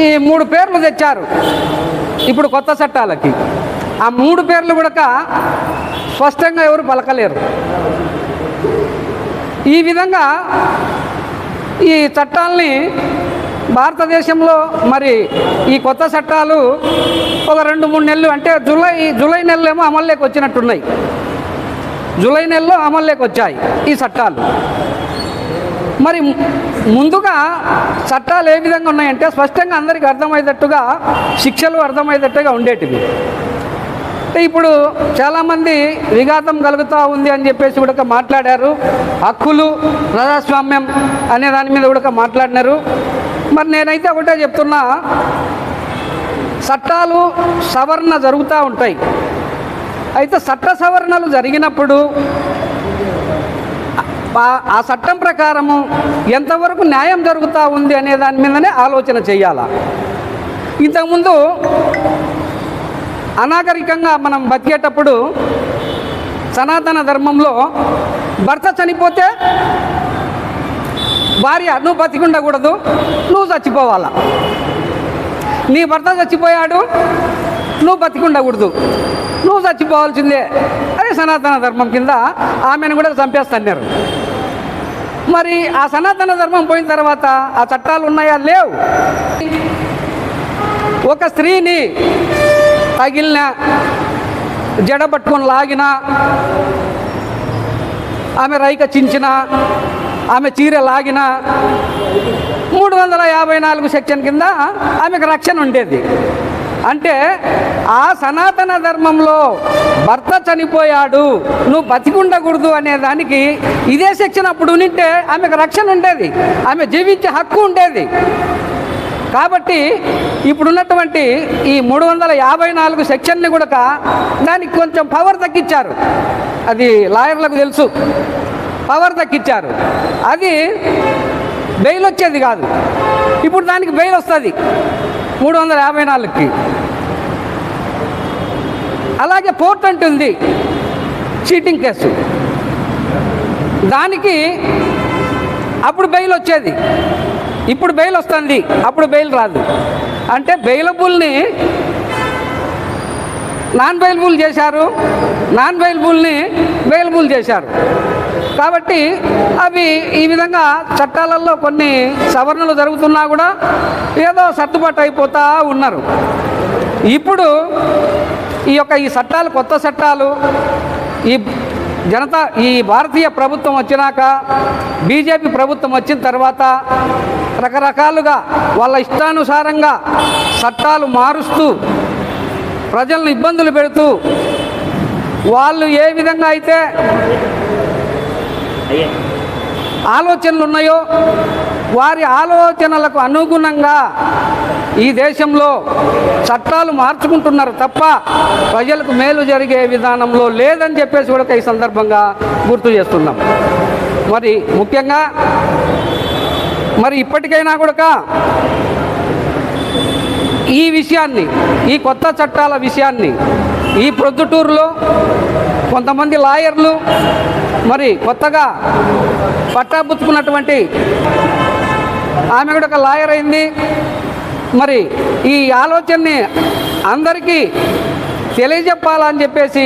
ఈ 3 పేర్లు తెచ్చారు. ఇప్పుడు కొత్త చట్టాలకి ఆ 3 పేర్లు కూడా స్పష్టంగా ఎవరు పలకలేరు. ఈ విధంగా ఈ చట్టాలని భారతదేశంలో మరి ఈ కొత్త చట్టాలు ఒక 2-3 నెలలు అంటే జూలై నెలలో అమల్లోకి వచ్చినట్టున్నాయి. జూలై నెలలో అమల్లోకి వచ్చాయి ఈ చట్టాలు. మరి ముందుగా చట్టాలు ఏ విధంగా ఉన్నాయంటే స్పష్టంగా అందరికీ అర్థమయ్యేటట్టుగా, శిక్షలు అర్థమయ్యేటట్టుగా ఉండేటివి. ఇప్పుడు చాలామంది విఘాతం కలుగుతూ ఉంది అని చెప్పేసి కూడా మాట్లాడారు. హక్కులు, ప్రజాస్వామ్యం అనే దాని మీద కూడా మాట్లాడినారు. మరి నేనైతే ఒకటే చెప్తున్నా, చట్టాలు సవరణ జరుగుతూ ఉంటాయి. అయితే చట్ట సవరణలు జరిగినప్పుడు ఆ చట్టం ప్రకారము ఎంతవరకు న్యాయం జరుగుతూ ఉంది అనే దాని మీదనే ఆలోచన చేయాలా. ఇంతకుముందు అనాగరికంగా మనం బతికేటప్పుడు సనాతన ధర్మంలో భర్త చనిపోతే భార్య నువ్వు బతికుండకూడదు, నువ్వు చచ్చిపోవాలా. నీ భర్త చచ్చిపోయాడు, నువ్వు బతికుండకూడదు, నువ్వు చచ్చిపోవాల్సిందే. అదే సనాతన ధర్మం కింద ఆమెను కూడా చంపేస్తున్నారు. మరి ఆ సనాతన ధర్మం పోయిన తర్వాత ఆ చట్టాలు ఉన్నాయా? లేవు. ఒక స్త్రీని తగిలిన, జడ పట్టుకొని లాగిన, ఆమె రైక చించిన, ఆమె చీర లాగిన 354 సెక్షన్ కింద ఆమెకు రక్షణ ఉండేది. అంటే ఆ సనాతన ధర్మంలో భర్త చనిపోయాడు, నువ్వు బతికుండకూడదు అనే దానికి ఇదే సెక్షన్ అప్పుడు ఉంటే ఆమెకు రక్షణ ఉండేది, ఆమె జీవించే హక్కు ఉండేది. కాబట్టి ఇప్పుడున్నటువంటి ఈ 354 సెక్షన్ని కూడా దానికి కొంచెం పవర్ తగ్గించారు. అది లాయర్లకు తెలుసు, పవర్ తగ్గించారు. అది బెయిల్ వచ్చేది కాదు, ఇప్పుడు దానికి బెయిల్ వస్తుంది 354కి. అలాగే పోర్ట్ అంటుంది చీటింగ్ కేసు, దానికి అప్పుడు బెయిల్ వచ్చేది, ఇప్పుడు బెయిల్ వస్తుంది, అప్పుడు బెయిల్ రాదు. అంటే బెయిలబుల్ని నాన్ బెయిలబుల్ చేశారు, నాన్ బెయిలబుల్ని బెయిలబుల్ చేశారు. కాబట్టి అవి ఈ విధంగా చట్టాలలో కొన్ని సవరణలు జరుగుతున్నా కూడా ఏదో సర్దుబాటు అయిపోతూ ఉన్నారు. ఇప్పుడు ఈ చట్టాలు, కొత్త చట్టాలు ఈ భారతీయ ప్రభుత్వం వచ్చినాక, బీజేపీ ప్రభుత్వం వచ్చిన తర్వాత రకరకాలుగా వాళ్ళ ఇష్టానుసారంగా చట్టాలు మారుస్తూ ప్రజలను ఇబ్బందులు పెడుతూ వాళ్ళు ఏ విధంగా అయితే ఆలోచనలు ఉన్నాయో వారి ఆలోచనలకు అనుగుణంగా ఈ దేశంలో చట్టాలు మార్చుకుంటున్నారు తప్ప ప్రజలకు మేలు జరిగే విధానంలో లేదని చెప్పేసి కూడా ఈ సందర్భంగా గుర్తు చేస్తున్నాం. మరి ముఖ్యంగా మరి ఇప్పటికైనా కూడా ఈ విషయాన్ని, ఈ కొత్త చట్టాల విషయాన్ని ఈ ప్రొద్దుటూరులో కొంతమంది లాయర్లు మరి కొత్తగా పట్టాబుచ్చుకున్నటువంటి ఆమె కూడా ఒక లాయర్ అయింది. మరి ఈ ఆలోచనని అందరికీ తెలియజెప్పాలని చెప్పేసి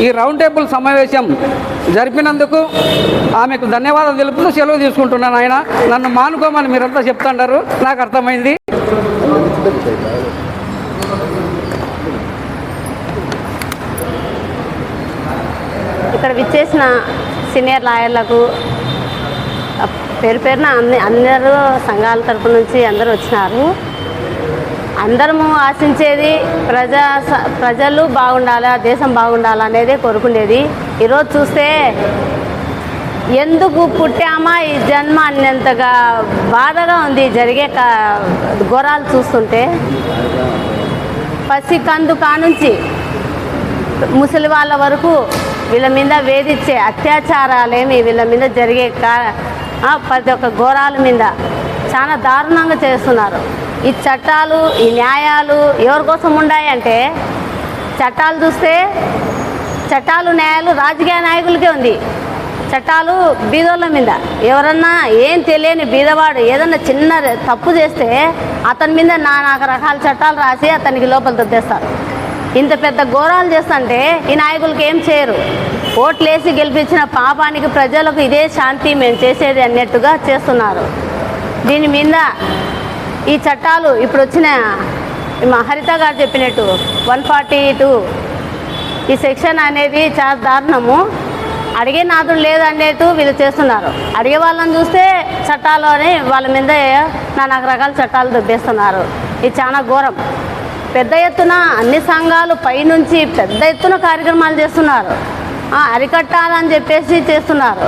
ఈ రౌండ్ టేబుల్ సమావేశం జరిపినందుకు ఆమెకు ధన్యవాదాలు తెలుపుతూ సెలవు తీసుకుంటున్నాను. ఆయన నన్ను మానుకోమని మీరంతా చెప్తుంటారు, నాకు అర్థమైంది. ఇక్కడ విచ్చేసిన సీనియర్ లాయర్లకు పేరున అందరూ సంఘాల తరపు నుంచి అందరూ వచ్చినారు. అందరము ఆశించేది ప్రజలు బాగుండాలా, దేశం బాగుండాలా అనేదే కోరుకునేది. ఈరోజు చూస్తే ఎందుకు పుట్టామా ఈ జన్మ అన్నంతగా బాధగా ఉంది జరిగే ఘోరాలు చూస్తుంటే. పసి కందు కానుంచి ముసలి వాళ్ళ వరకు వీళ్ళ మీద వేధించే అత్యాచారాలేమి వీళ్ళ మీద జరిగే ప్రతి ఒక్క ఘోరాల మీద చాలా దారుణంగా చేస్తున్నారు. ఈ చట్టాలు, ఈ న్యాయాలు ఎవరి కోసం ఉన్నాయంటే, చట్టాలు చూస్తే చట్టాలు న్యాయాలు రాజకీయ నాయకులకే ఉంది. చట్టాలు బీదోళ్ళ మీద. ఎవరన్నా ఏం తెలియని బీదవాడు ఏదన్నా చిన్న తప్పు చేస్తే అతని మీద నానా రకాల చట్టాలు రాసి అతనికి లోపల దొబ్బేస్తారు. ఇంత పెద్ద ఘోరాలు చేస్తుంటే ఈ నాయకులకి ఏం చేయరు. ఓట్లేసి గెలిపించిన పాపానికి ప్రజలకు ఇదే శాంతి మేము చేసేది అన్నట్టుగా చేస్తున్నారు. దీని మీద ఈ చట్టాలు ఇప్పుడు వచ్చిన హరిత గారు చెప్పినట్టు 142 ఈ సెక్షన్ అనేది చాలా దారుణము. అడిగే నాదుడు లేదన్నట్టు వీళ్ళు చేస్తున్నారు. అడిగే వాళ్ళని చూస్తే చట్టాలని వాళ్ళ మీద నానా రకాల చట్టాలు దొబ్బేస్తున్నారు. ఇది చాలా ఘోరం. పెద్ద ఎత్తున అన్ని సంఘాలు పైనుంచి పెద్ద ఎత్తున కార్యక్రమాలు చేస్తున్నారు. అరికట్టాలని చెప్పేసి చేస్తున్నారు.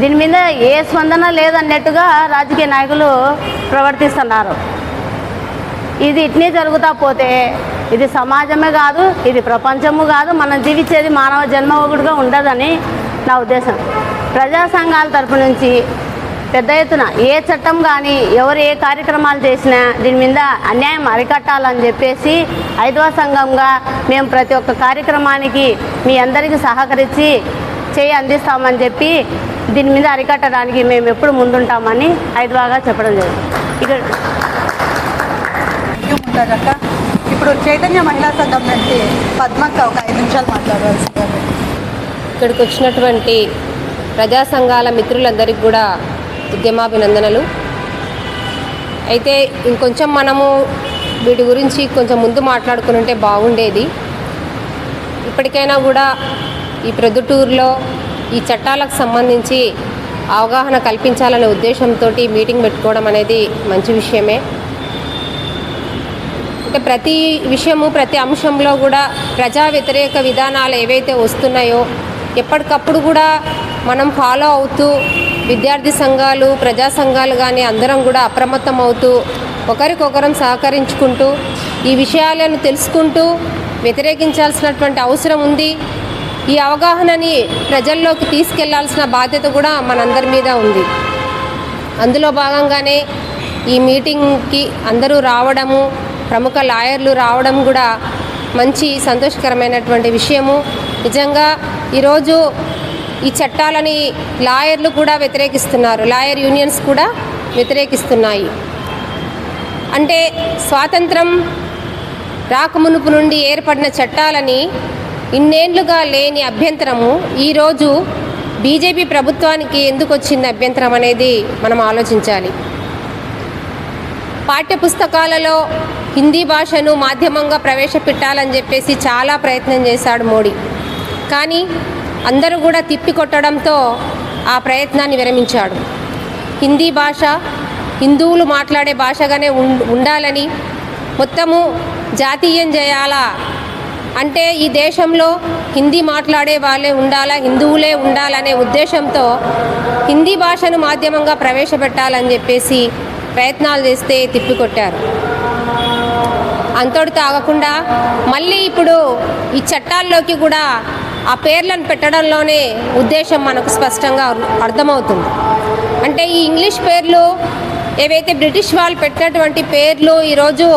దీని మీద ఏ స్పందన లేదన్నట్టుగా రాజకీయ నాయకులు ప్రవర్తిస్తున్నారు. ఇది ఇట్నే జరుగుతూ పోతే ఇది సమాజమే కాదు, ఇది ప్రపంచము కాదు, మనం జీవించేది మానవ జన్మ ఒకటిగా ఉండదని నా ఉద్దేశం. ప్రజా సంఘాల తరపు నుంచి పెద్ద ఎత్తున ఏ చట్టం కానీ ఎవరు ఏ కార్యక్రమాలు చేసినా దీని మీద అన్యాయం అరికట్టాలని చెప్పేసి 5వ సంఘంగా మేము ప్రతి ఒక్క కార్యక్రమానికి మీ అందరికీ సహకరించి చేయి అందిస్తామని చెప్పి దీని మీద అరికట్టడానికి మేము ఎప్పుడు ముందుంటామని 5వగా చెప్పడం జరిగింది. ఇక్కడ ఇప్పుడు చైతన్య మహిళా సంఘం నుంచి పద్మక్క ఒక 5 నిమిషాలు మాట్లాడవలసింది. ఇక్కడికి వచ్చినటువంటి ప్రజా సంఘాల మిత్రులందరికీ కూడా ఉద్యమాభినందనలు. అయితే ఇంకొంచెం మనము వీటి గురించి కొంచెం ముందు మాట్లాడుకుని ఉంటే బాగుండేది. ఇప్పటికైనా కూడా ఈ ప్రొద్దుటూరులో ఈ చట్టాలకు సంబంధించి అవగాహన కల్పించాలనే ఉద్దేశంతో మీటింగ్ పెట్టుకోవడం అనేది మంచి విషయమే. అంటే ప్రతి విషయము ప్రతి అంశంలో కూడా ప్రజా వ్యతిరేక విధానాలు ఏవైతే వస్తున్నాయో ఎప్పటికప్పుడు కూడా మనం ఫాలో అవుతూ విద్యార్థి సంఘాలు ప్రజా సంఘాలు కానీ అందరం కూడా అప్రమత్తం అవుతూ ఒకరికొకరం సహకరించుకుంటూ ఈ విషయాలను తెలుసుకుంటూ వ్యతిరేకించాల్సినటువంటి అవసరం ఉంది. ఈ అవగాహనని ప్రజల్లోకి తీసుకెళ్లాల్సిన బాధ్యత కూడా మనందరి మీద ఉంది. అందులో భాగంగానే ఈ మీటింగ్కి అందరూ రావడము, ప్రముఖ లాయర్లు రావడం కూడా మంచి సంతోషకరమైనటువంటి విషయము. నిజంగా ఈరోజు ఈ చట్టాలని లాయర్లు కూడా వ్యతిరేకిస్తున్నారు, లాయర్ యూనియన్స్ కూడా వ్యతిరేకిస్తున్నాయి. అంటే స్వాతంత్రం రాకమునుపు నుండి ఏర్పడిన చట్టాలని ఇన్నేళ్లుగా లేని అభ్యంతరము ఈరోజు బీజేపీ ప్రభుత్వానికి ఎందుకు వచ్చింది అభ్యంతరం అనేది మనం ఆలోచించాలి. పాఠ్యపుస్తకాలలో హిందీ భాషను మాధ్యమంగా ప్రవేశపెట్టాలని చెప్పేసి చాలా ప్రయత్నం చేశాడు మోడీ. కానీ అందరూ కూడా తిప్పికొట్టడంతో ఆ ప్రయత్నాన్ని విరమించాడు. హిందీ భాష హిందువులు మాట్లాడే భాషగానే ఉండాలని, మొత్తము జాతీయం చేయాలా అంటే ఈ దేశంలో హిందీ మాట్లాడే వాళ్ళే ఉండాలా, హిందువులే ఉండాలనే ఉద్దేశంతో హిందీ భాషను మాధ్యమంగా ప్రవేశపెట్టాలని చెప్పేసి ప్రయత్నాలు చేస్తే తిప్పికొట్టారు. అంతటితో ఆగకుండా మళ్ళీ ఇప్పుడు ఈ చట్టాల్లోకి కూడా ఆ పేర్లను పెట్టడంలోనే ఉద్దేశం మనకు స్పష్టంగా అర్థమవుతుంది. అంటే ఈ ఇంగ్లీష్ పేర్లు ఏవైతే బ్రిటిష్ వాళ్ళు పెట్టినటువంటి పేర్లు ఈరోజు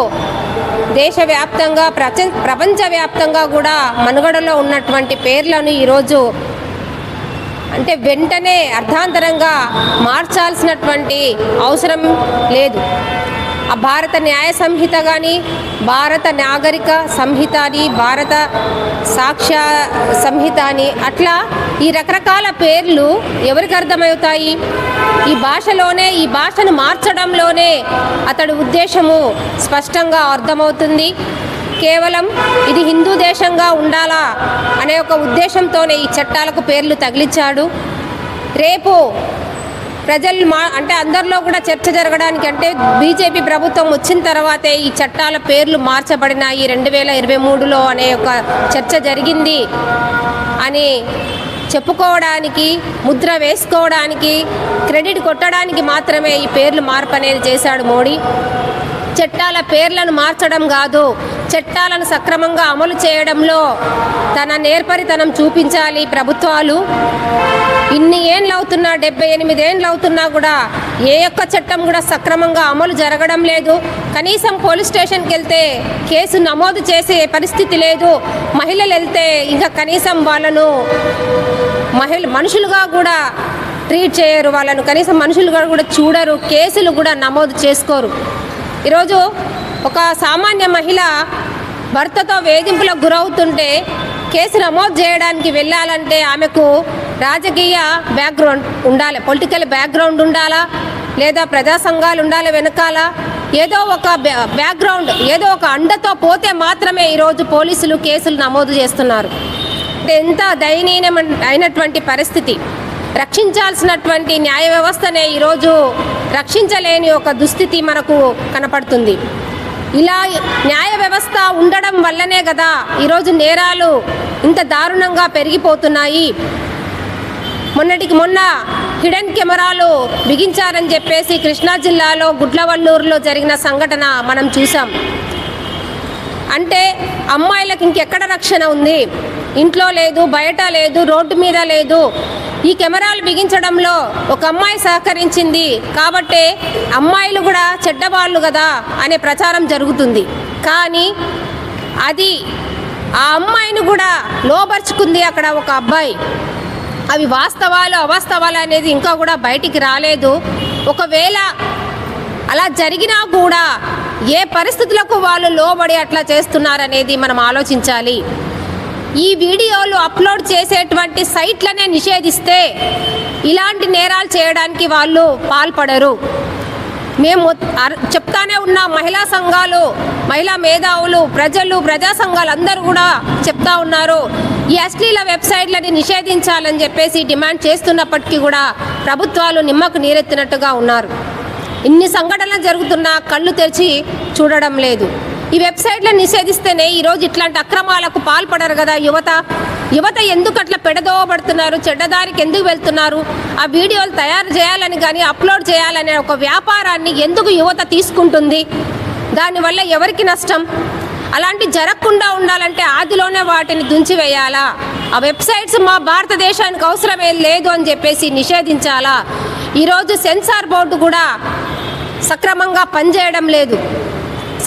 దేశవ్యాప్తంగా ప్రపంచవ్యాప్తంగా కూడా మనుగడలో ఉన్నటువంటి పేర్లను ఈరోజు అంటే వెంటనే అర్థాంతరంగా మార్చాల్సినటువంటి అవసరం లేదు. ఆ భారత న్యాయ సంహిత కానీ, భారత నాగరిక సంహిత అని, భారత సాక్ష్య సంహిత అని, అట్లా ఈ రకరకాల పేర్లు ఎవరికి అర్థమవుతాయి? ఈ భాషలోనే, ఈ భాషను మార్చడంలోనే అతడి ఉద్దేశము స్పష్టంగా అర్థమవుతుంది. కేవలం ఇది హిందూ దేశంగా ఉండాలా అనే ఒక ఉద్దేశంతోనే ఈ చట్టాలకు పేర్లు తగిలించాడు. రేపు ప్రజలు అంటే అందరిలో కూడా చర్చ జరగడానికి, అంటే బీజేపీ ప్రభుత్వం వచ్చిన తర్వాతే ఈ చట్టాల పేర్లు మార్చబడినాయి 2023లో అనే ఒక చర్చ జరిగింది అని చెప్పుకోవడానికి, ముద్ర వేసుకోవడానికి, క్రెడిట్ కొట్టడానికి మాత్రమే ఈ పేర్లు మార్పు అనేది చేశాడు మోడీ. చట్టాల పేర్లను మార్చడం కాదు, చట్టాలను సక్రమంగా అమలు చేయడంలో తన నేర్పరితనం చూపించాలి ప్రభుత్వాలు. ఇన్ని ఏండ్లు అవుతున్నా, 78 ఏండ్లు అవుతున్నా కూడా ఏ ఒక్క చట్టం కూడా సక్రమంగా అమలు జరగడం లేదు. కనీసం పోలీస్ స్టేషన్కి వెళ్తే కేసు నమోదు చేసే పరిస్థితి లేదు. మహిళలు వెళ్తే ఇంకా కనీసం వాళ్ళను మనుషులుగా కూడా ట్రీట్ చేయరు, వాళ్ళను కనీసం మనుషులుగా కూడా చూడరు, కేసులు కూడా నమోదు చేసుకోరు. ఈరోజు ఒక సామాన్య మహిళ భర్తతో వేధింపులకు గురవుతుంటే కేసు నమోదు చేయడానికి వెళ్ళాలంటే ఆమెకు రాజకీయ బ్యాక్గ్రౌండ్ ఉండాలి, పొలిటికల్ బ్యాక్గ్రౌండ్ ఉండాలా, లేదా ప్రజా సంఘాలు ఉండాలి వెనకాల, ఏదో ఒక బ్యాక్గ్రౌండ్, ఏదో ఒక అండతో పోతే మాత్రమే ఈరోజు పోలీసులు కేసులు నమోదు చేస్తున్నారు. ఎంత దయనీయమైనటువంటి పరిస్థితి. రక్షించాల్సినటువంటి న్యాయ వ్యవస్థనే ఈరోజు రక్షించలేని ఒక దుస్థితి మనకు కనపడుతుంది. ఇలా న్యాయ వ్యవస్థ ఉండడం వల్లనే కదా ఈరోజు నేరాలు ఇంత దారుణంగా పెరిగిపోతున్నాయి. మొన్నటికి మొన్న హిడెన్ కెమెరాలు బిగించారని చెప్పేసి కృష్ణా జిల్లాలో గుడ్లవల్లూరులో జరిగిన సంఘటన మనం చూసాం. అంటే అమ్మాయిలకు ఇంకెక్కడ రక్షణ ఉంది? ఇంట్లో లేదు, బయట లేదు, రోడ్డు మీద లేదు. ఈ కెమెరాలు బిగించడంలో ఒక అమ్మాయి సహకరించింది కాబట్టి అమ్మాయిలు కూడా చెడ్డవాళ్ళు కదా అనే ప్రచారం జరుగుతుంది. కానీ అది ఆ అమ్మాయిని కూడా లోబర్చుకుంది అక్కడ ఒక అబ్బాయి. అవి వాస్తవాలు అవాస్తవాలు అనేది ఇంకా కూడా బయటికి రాలేదు. ఒకవేళ అలా జరిగినా కూడా ఏ పరిస్థితులకు వాళ్ళు లోబడి అట్లా చేస్తున్నారనేది మనం ఆలోచించాలి. ఈ వీడియోలు అప్లోడ్ చేసేటువంటి సైట్లనే నిషేధిస్తే ఇలాంటి నేరాలు చేయడానికి వాళ్ళు పాల్పడరు. మేము చెప్తానే ఉన్నాం, మహిళా సంఘాలు, మహిళా మేధావులు, ప్రజలు, ప్రజా సంఘాలు అందరూ కూడా చెప్తా ఉన్నారు ఈ అశ్లీల వెబ్సైట్లని నిషేధించాలని చెప్పేసి డిమాండ్ చేస్తున్నప్పటికీ కూడా ప్రభుత్వాలు నిమ్మకు నీరెత్తినట్టుగా ఉన్నారు. ఇన్ని సంఘటనలు జరుగుతున్నా కళ్ళు తెరిచి చూడడం లేదు. ఈ వెబ్సైట్లను నిషేధిస్తేనే ఈరోజు ఇట్లాంటి అక్రమాలకు పాల్పడరు కదా యువత ఎందుకు అట్లా పెడదోబడుతున్నారు, చెడ్డదారికి ఎందుకు వెళ్తున్నారు? ఆ వీడియోలు తయారు చేయాలని కానీ అప్లోడ్ చేయాలనే ఒక వ్యాపారాన్ని ఎందుకు యువత తీసుకుంటుంది? దానివల్ల ఎవరికి నష్టం? అలాంటి జరగకుండా ఉండాలంటే ఆదిలోనే వాటిని దుంచివేయాలా? ఆ వెబ్సైట్స్ మా భారతదేశానికి అవసరమే లేదు అని చెప్పేసి నిషేధించాలా? ఈరోజు సెన్సార్ బోర్డు కూడా సక్రమంగా పనిచేయడం లేదు.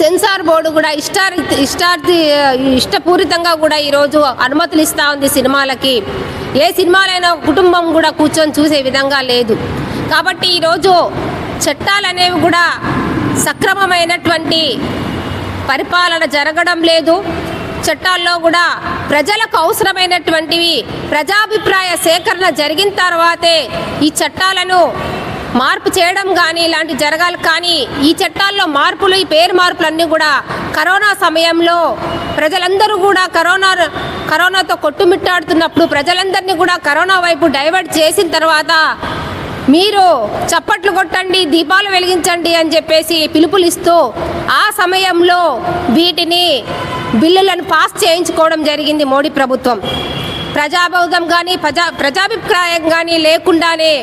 సెన్సార్ బోర్డు కూడా ఇష్టపూరితంగా కూడా ఈరోజు అనుమతులు ఇస్తూ ఉంది సినిమాలకి. ఏ సినిమాలైనా కుటుంబం కూడా కూర్చొని చూసే విధంగా లేదు. కాబట్టి ఈరోజు చట్టాలు అనేవి కూడా సక్రమమైనటువంటి పరిపాలన జరగడం లేదు. చట్టాల్లో కూడా ప్రజలకు అవసరమైనటువంటివి ప్రజాభిప్రాయ సేకరణ జరిగిన తర్వాతే ఈ చట్టాలను మార్పు చేయడం కానీ ఇలాంటి జరగాలి. కానీ ఈ చట్టాల్లో మార్పులు, ఈ పేరు మార్పులన్నీ కూడా కరోనా సమయంలో ప్రజలందరూ కూడా కరోనాతో కొట్టుమిట్టాడుతున్నప్పుడు ప్రజలందరినీ కూడా కరోనా వైపు డైవర్ట్ చేసిన తర్వాత మీరు చప్పట్లు కొట్టండి, దీపాలు వెలిగించండి అని చెప్పేసి పిలుపులు ఇస్తూ ఆ సమయంలో బిల్లులను పాస్ చేయించుకోవడం జరిగింది మోడీ ప్రభుత్వం. ప్రజాబోధం కానీ ప్రజాభిప్రాయం కానీ లేకుండానే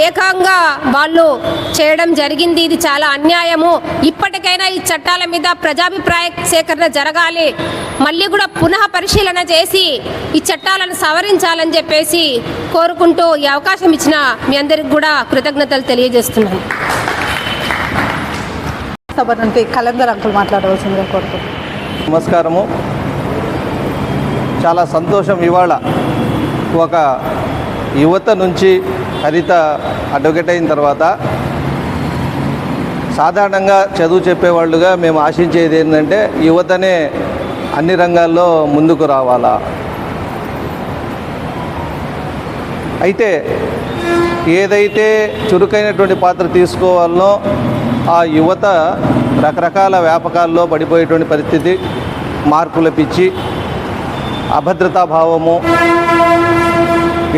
ఏకంగా వాళ్ళు చేయడం జరిగింది. ఇది చాలా అన్యాయము. ఇప్పటికైనా ఈ చట్టాల మీద ప్రజాభిప్రాయ సేకరణ జరగాలి. మళ్ళీ కూడా పునః పరిశీలన చేసి ఈ చట్టాలను సవరించాలని చెప్పేసి కోరుకుంటూ ఈ అవకాశం ఇచ్చిన మీ అందరికి కూడా కృతజ్ఞతలు తెలియజేస్తున్నాను. సభ నుండి కలందర్ అంకుల్ మాట్లాడవలసిందిగా కోరుకుంటున్నాను. నమస్కారము. చాలా సంతోషం. ఇవాళ ఒక యువత నుంచి హరిత అడ్వకేట్ అయిన తర్వాత సాధారణంగా చదువు చెప్పేవాళ్ళుగా మేము ఆశించేది ఏంటంటే యువతనే అన్ని రంగాల్లో ముందుకు రావాలా. అయితే ఏదైతే చురుకైనటువంటి పాత్ర తీసుకోవాలనో ఆ యువత రకరకాల వ్యాపకాల్లో పడిపోయేటువంటి పరిస్థితి, మార్పుల పిచ్చి, అభద్రతాభావము,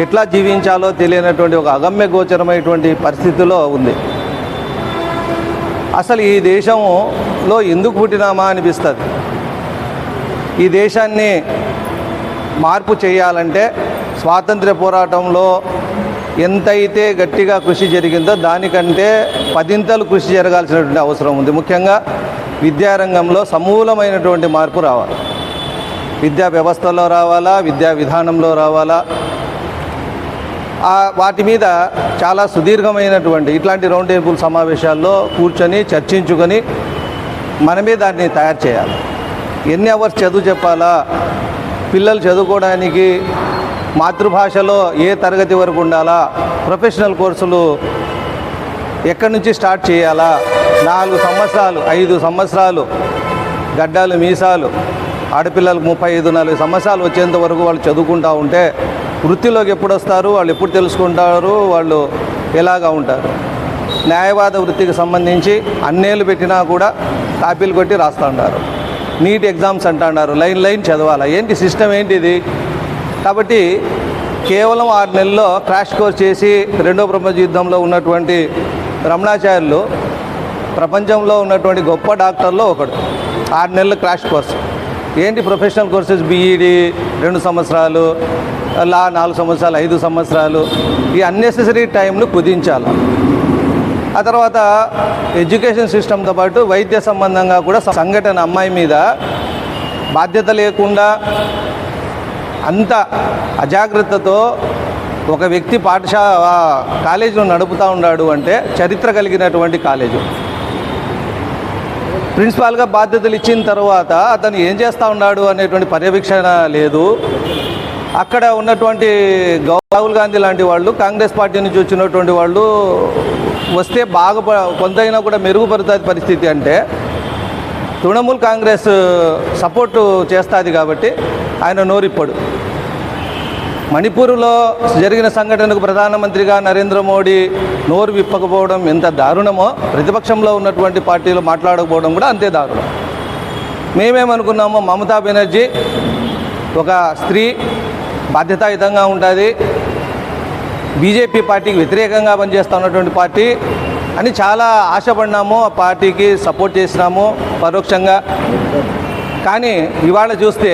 ఎట్లా జీవించాలో తెలియనటువంటి ఒక అగమ్య గోచరమైనటువంటి పరిస్థితిలో ఉంది. అసలు ఈ దేశంలో ఎందుకు పుట్టినామా అనిపిస్తుంది. ఈ దేశాన్ని మార్పు చేయాలంటే స్వాతంత్ర్య పోరాటంలో ఎంతైతే గట్టిగా కృషి జరిగిందో దానికంటే పదింతలు కృషి జరగాల్సినటువంటి అవసరం ఉంది. ముఖ్యంగా విద్యారంగంలో సమూలమైనటువంటి మార్పు రావాలి. విద్యా వ్యవస్థలో రావాలా, విద్యా విధానంలో రావాలా. వాటి మీద చాలా సుదీర్ఘమైనటువంటి ఇట్లాంటి రౌండ్ టేబుల్ సమావేశాల్లో కూర్చొని చర్చించుకొని మనమే దాన్ని తయారు చేయాలి. ఎన్ని అవర్స్ చదువు చెప్పాలా, పిల్లలు చదువుకోవడానికి మాతృభాషలో ఏ తరగతి వరకు ఉండాలా, ప్రొఫెషనల్ కోర్సులు ఎక్కడి నుంచి స్టార్ట్ చేయాలా, 4 సంవత్సరాలు 5 సంవత్సరాలు గడ్డాలు మీసాలు ఆడపిల్లలకు 35-40 సంవత్సరాలు వచ్చేంత వరకు వాళ్ళు చదువుకుంటూ ఉంటే వృత్తిలోకి ఎప్పుడు వస్తారు, వాళ్ళు ఎప్పుడు తెలుసుకుంటారు, వాళ్ళు ఎలాగా ఉంటారు. న్యాయవాద వృత్తికి సంబంధించి అన్నేళ్ళు పెట్టినా కూడా కాపీలు కొట్టి రాస్తూ ఉంటారు. నీట్ ఎగ్జామ్స్ అంటున్నారు, లైన్ చదవాలి. ఏంటి సిస్టమ్ ఏంటిది? కాబట్టి కేవలం 6 నెలల్లో క్రాష్ కోర్స్ చేసి రెండో ప్రపంచ యుద్ధంలో ఉన్నటువంటి రమణాచార్యులు ప్రపంచంలో ఉన్నటువంటి గొప్ప డాక్టర్లో ఒకడు. 6 నెలల క్రాష్ కోర్స్. ఏంటి ప్రొఫెషనల్ కోర్సెస్? బీఈడి 2 సంవత్సరాలు, లా 4 సంవత్సరాలు, 5 సంవత్సరాలు. ఈ అన్నెసెసరీ టైంను కుదించాలి. ఆ తర్వాత ఎడ్యుకేషన్ సిస్టమ్తో పాటు వైద్య సంబంధంగా కూడా సంఘటన అమ్మాయి మీద బాధ్యత లేకుండా అంత అజాగ్రత్తతో ఒక వ్యక్తి కాలేజీలో నడుపుతూ ఉన్నాడు అంటే చరిత్ర కలిగినటువంటి కాలేజీ. ప్రిన్సిపాల్గా బాధ్యతలు ఇచ్చిన తర్వాత అతను ఏం చేస్తూ ఉన్నాడు అనేటువంటి పర్యవేక్షణ లేదు. అక్కడ ఉన్నటువంటి రాహుల్ గాంధీ లాంటి వాళ్ళు, కాంగ్రెస్ పార్టీ నుంచి వచ్చినటువంటి వాళ్ళు వస్తే కొంతైనా కూడా మెరుగుపడుతుంది పరిస్థితి. అంటే తృణమూల్ కాంగ్రెస్ సపోర్టు చేస్తుంది కాబట్టి ఆయన నోరిప్పడు. మణిపూర్లో జరిగిన సంఘటనకు ప్రధానమంత్రిగా నరేంద్ర మోడీ నోరు విప్పకపోవడం ఎంత దారుణమో, ప్రతిపక్షంలో ఉన్నటువంటి పార్టీలు మాట్లాడకపోవడం కూడా అంతే దారుణం. మేమేమనుకున్నామో, మమతా బెనర్జీ ఒక స్త్రీ, బాధ్యతాయుతంగా ఉంటుంది, బీజేపీ పార్టీకి వ్యతిరేకంగా పనిచేస్తూ ఉన్నటువంటి పార్టీ అని చాలా ఆశపడినాము. ఆ పార్టీకి సపోర్ట్ చేసినాము పరోక్షంగా. కానీ ఇవాళ చూస్తే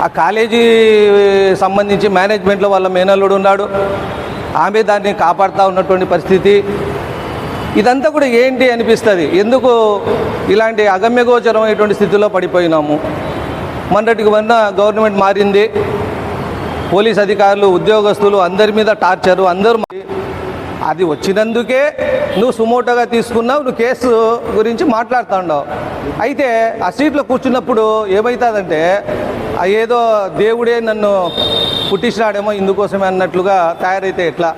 ఆ కాలేజీ సంబంధించి మేనేజ్మెంట్లో వాళ్ళ మేనల్లుడు ఉన్నాడు, ఆమె దాన్ని కాపాడుతూ ఉన్నటువంటి పరిస్థితి. ఇదంతా కూడా ఏంటి అనిపిస్తుంది. ఎందుకు ఇలాంటి అగమ్యగోచరమైనటువంటి స్థితిలో పడిపోయినాము? మొన్నటికి మొన్న గవర్నమెంట్ మారింది, పోలీస్ అధికారులు, ఉద్యోగస్తులు అందరి మీద టార్చరు, అందరూ. అది వచ్చినందుకే నువ్వు సుమోటోగా తీసుకున్నావు, నువ్వు కేసు గురించి మాట్లాడుతూ ఉన్నావు. అయితే ఆ సీట్లో కూర్చున్నప్పుడు ఏమవుతుందంటే ఏదో దేవుడే నన్ను పుట్టించినాడేమో ఇందుకోసమే అన్నట్లుగా తయారైతే ఎట్లా?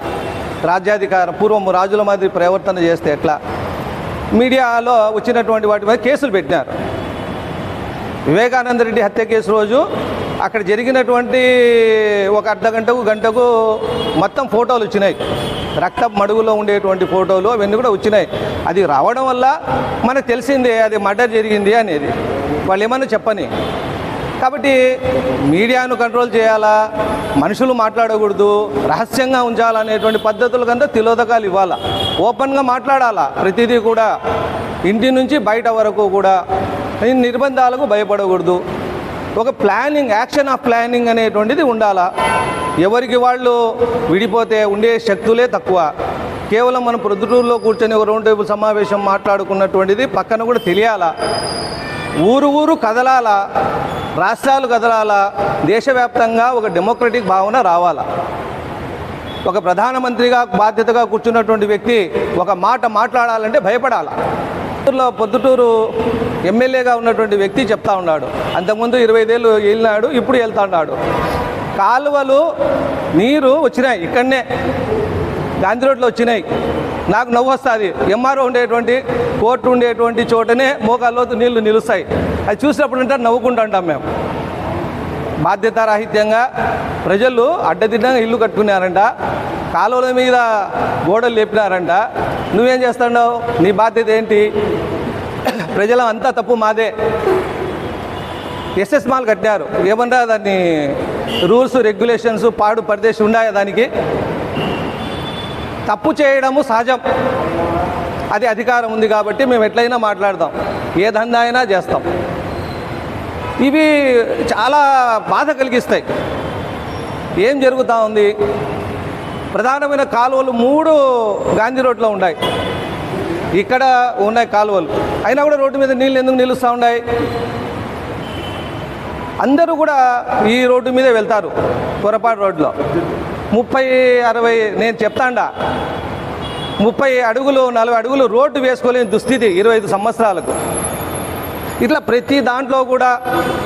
రాజ్యాధికారం పూర్వం రాజుల మాదిరి ప్రవర్తన చేస్తే ఎట్లా? మీడియాలో వచ్చినటువంటి వాటి మీద కేసులు పెట్టినారు. వివేకానంద రెడ్డి హత్య కేసు రోజు అక్కడ జరిగినటువంటి ఒక గంటకు మొత్తం ఫోటోలు వచ్చినాయి, రక్త మడుగులో ఉండేటువంటి ఫోటోలు అవన్నీ కూడా వచ్చినాయి. అది రావడం వల్ల మనకు తెలిసిందే అది మర్డర్ జరిగింది అనేది. వాళ్ళు ఏమన్నా చెప్పని. కాబట్టి మీడియాను కంట్రోల్ చేయాలా, మనుషులు మాట్లాడకూడదు, రహస్యంగా ఉంచాలనేటువంటి పద్ధతులకంతా తిలోదకాలు ఇవ్వాలా, ఓపెన్గా మాట్లాడాలా. ప్రతిదీ కూడా ఇంటి నుంచి బయట వరకు కూడా నిర్బంధాలకు భయపడకూడదు. ఒక ప్లానింగ్, యాక్షన్ ఆఫ్ ప్లానింగ్ అనేటువంటిది ఉండాలా. ఎవరికి వాళ్ళు విడిపోతే ఉండే శక్తులే తక్కువ. కేవలం మనం ప్రొద్దుటూరులో కూర్చొని ఒక రౌండ్ టేబుల్ సమావేశం మాట్లాడుకున్నటువంటిది పక్కన కూడా తెలియాలా. ఊరు కదలాలా, రాష్ట్రాలు కదలాలా, దేశవ్యాప్తంగా ఒక డెమోక్రటిక్ భావన రావాలా. ఒక ప్రధానమంత్రిగా బాధ్యతగా కూర్చున్నటువంటి వ్యక్తి ఒక మాట మాట్లాడాలంటే భయపడాలా. పొద్దుటూరు ఎమ్మెల్యేగా ఉన్నటువంటి వ్యక్తి చెప్తా ఉన్నాడు, అంతకుముందు 25 ఏళ్ళు వెళ్ళినాడు, ఇప్పుడు వెళ్తా ఉన్నాడు. కాలువలు నీరు వచ్చినాయి, ఇక్కడనే గాంధీ రోడ్లో వచ్చినాయి. నాకు నవ్వు వస్తుంది. ఎంఆర్ఓ ఉండేటువంటి, కోర్టు ఉండేటువంటి చోటనే మోకాల్లో నీళ్లు నిలుస్తాయి. అది చూసినప్పుడు అంటే నవ్వుకుంటుంటాం మేము. బాధ్యతారాహిత్యంగా ప్రజలు అడ్డదిడ్డంగా ఇల్లు కట్టుకున్నారంట, కాలువల మీద గోడలు లేపినారంట. నువ్వేం చేస్తున్నావు? నీ బాధ్యత ఏంటి? ప్రజల అంతా తప్పు మాదే. ఎస్ఎస్ మాల్ కట్టారు, ఏమన్నా దాన్ని రూల్స్ రెగ్యులేషన్స్ పాడు పరదేశి ఉన్నాయా? దానికి తప్పు చేయడము సహజం, అది అధికారం ఉంది కాబట్టి మేము ఎట్లయినా మాట్లాడతాం, ఏ దందా అయినా చేస్తాం. ఇవి చాలా బాధ కలిగిస్తాయి. ఏం జరుగుతూ ఉంది? ప్రధానమైన కాలువలు 3 గాంధీ రోడ్లో ఉన్నాయి. ఇక్కడ ఉన్నాయి కాలువలు, అయినా కూడా రోడ్డు మీద నీళ్ళు ఎందుకు నిలుస్తూ ఉన్నాయి? అందరూ కూడా ఈ రోడ్డు మీదే వెళ్తారు. పొరపాటు రోడ్లో 30-60 నేను చెప్తాండా 30 అడుగులు 40 అడుగులు రోడ్డు వేసుకోలేని దుస్థితి 25 సంవత్సరాలకు. ఇట్లా ప్రతి దాంట్లో కూడా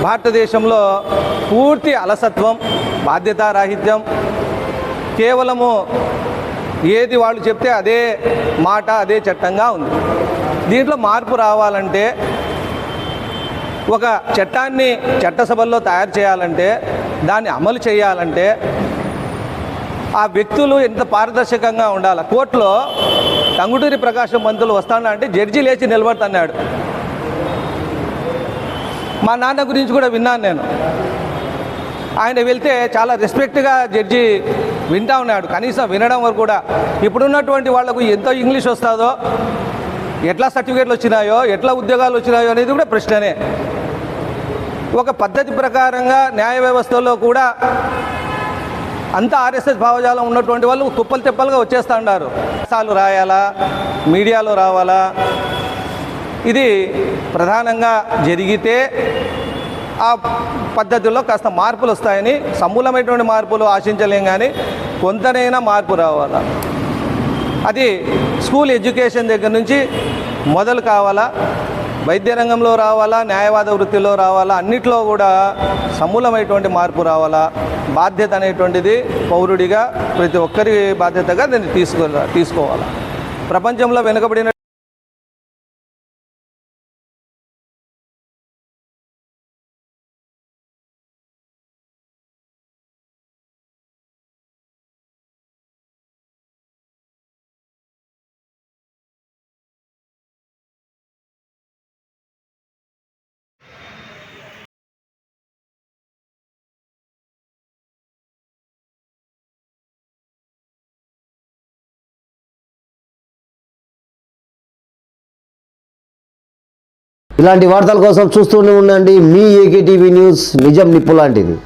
భారతదేశంలో పూర్తి అలసత్వం, బాధ్యతారాహిత్యం, కేవలము ఏది వాళ్ళు చెప్తే అదే మాట అదే చట్టంగా ఉంది. దీంట్లో మార్పు రావాలంటే, ఒక చట్టాన్ని చట్టసభల్లో తయారు చేయాలంటే, దాన్ని అమలు చేయాలంటే ఆ వ్యక్తులు ఎంత పారదర్శకంగా ఉండాలి. కోర్టులో టంగుటూరి ప్రకాశం పంతులు వస్తాడా అంటే జడ్జి లేచి నిలబడుతున్నాడు. మా నాన్న గురించి కూడా విన్నాను నేను. ఆయన వెళ్తే చాలా రెస్పెక్ట్గా జడ్జి వింటా ఉన్నాడు. కనీసం వినడం వరకు కూడా ఇప్పుడున్నటువంటి వాళ్లకు ఎంతో ఇంగ్లీష్ వస్తుందో, ఎట్లా సర్టిఫికేట్లు వచ్చినాయో, ఎట్లా ఉద్యోగాలు వచ్చినాయో అనేది కూడా ప్రశ్ననే. ఒక పద్ధతి ప్రకారంగా న్యాయ వ్యవస్థలో కూడా అంత ఆర్ఎస్ఎస్ భావజాలం ఉన్నటువంటి వాళ్ళు కుప్పలు తెప్పలుగా వచ్చేస్తూ ఉన్నారు. సార్లు రాయాలా, మీడియాలో రావాలా, ఇది ప్రధానంగా జరిగితే ఆ పద్ధతుల్లో కాస్త మార్పులు వస్తాయని, సమూలమైనటువంటి మార్పులు ఆశించలేం, కానీ కొంతనైనా మార్పు రావాలా. అది స్కూల్ ఎడ్యుకేషన్ దగ్గర నుంచి మొదలు కావాలా, వైద్య రంగంలో రావాలా, న్యాయవాద వృత్తిలో రావాలా, అన్నిట్లో కూడా సమూలమైనటువంటి మార్పు రావాలా. బాధ్యత అనేటువంటిది పౌరుడిగా ప్రతి ఒక్కరి బాధ్యతగా దీన్ని తీసుకోవాలా. ప్రపంచంలో వెనుకబడిన ఇలాంటి వార్తల కోసం చూస్తూనే ఉండండి మీ ఏకే టీవీ న్యూస్, నిజం నిప్పు లాంటిది.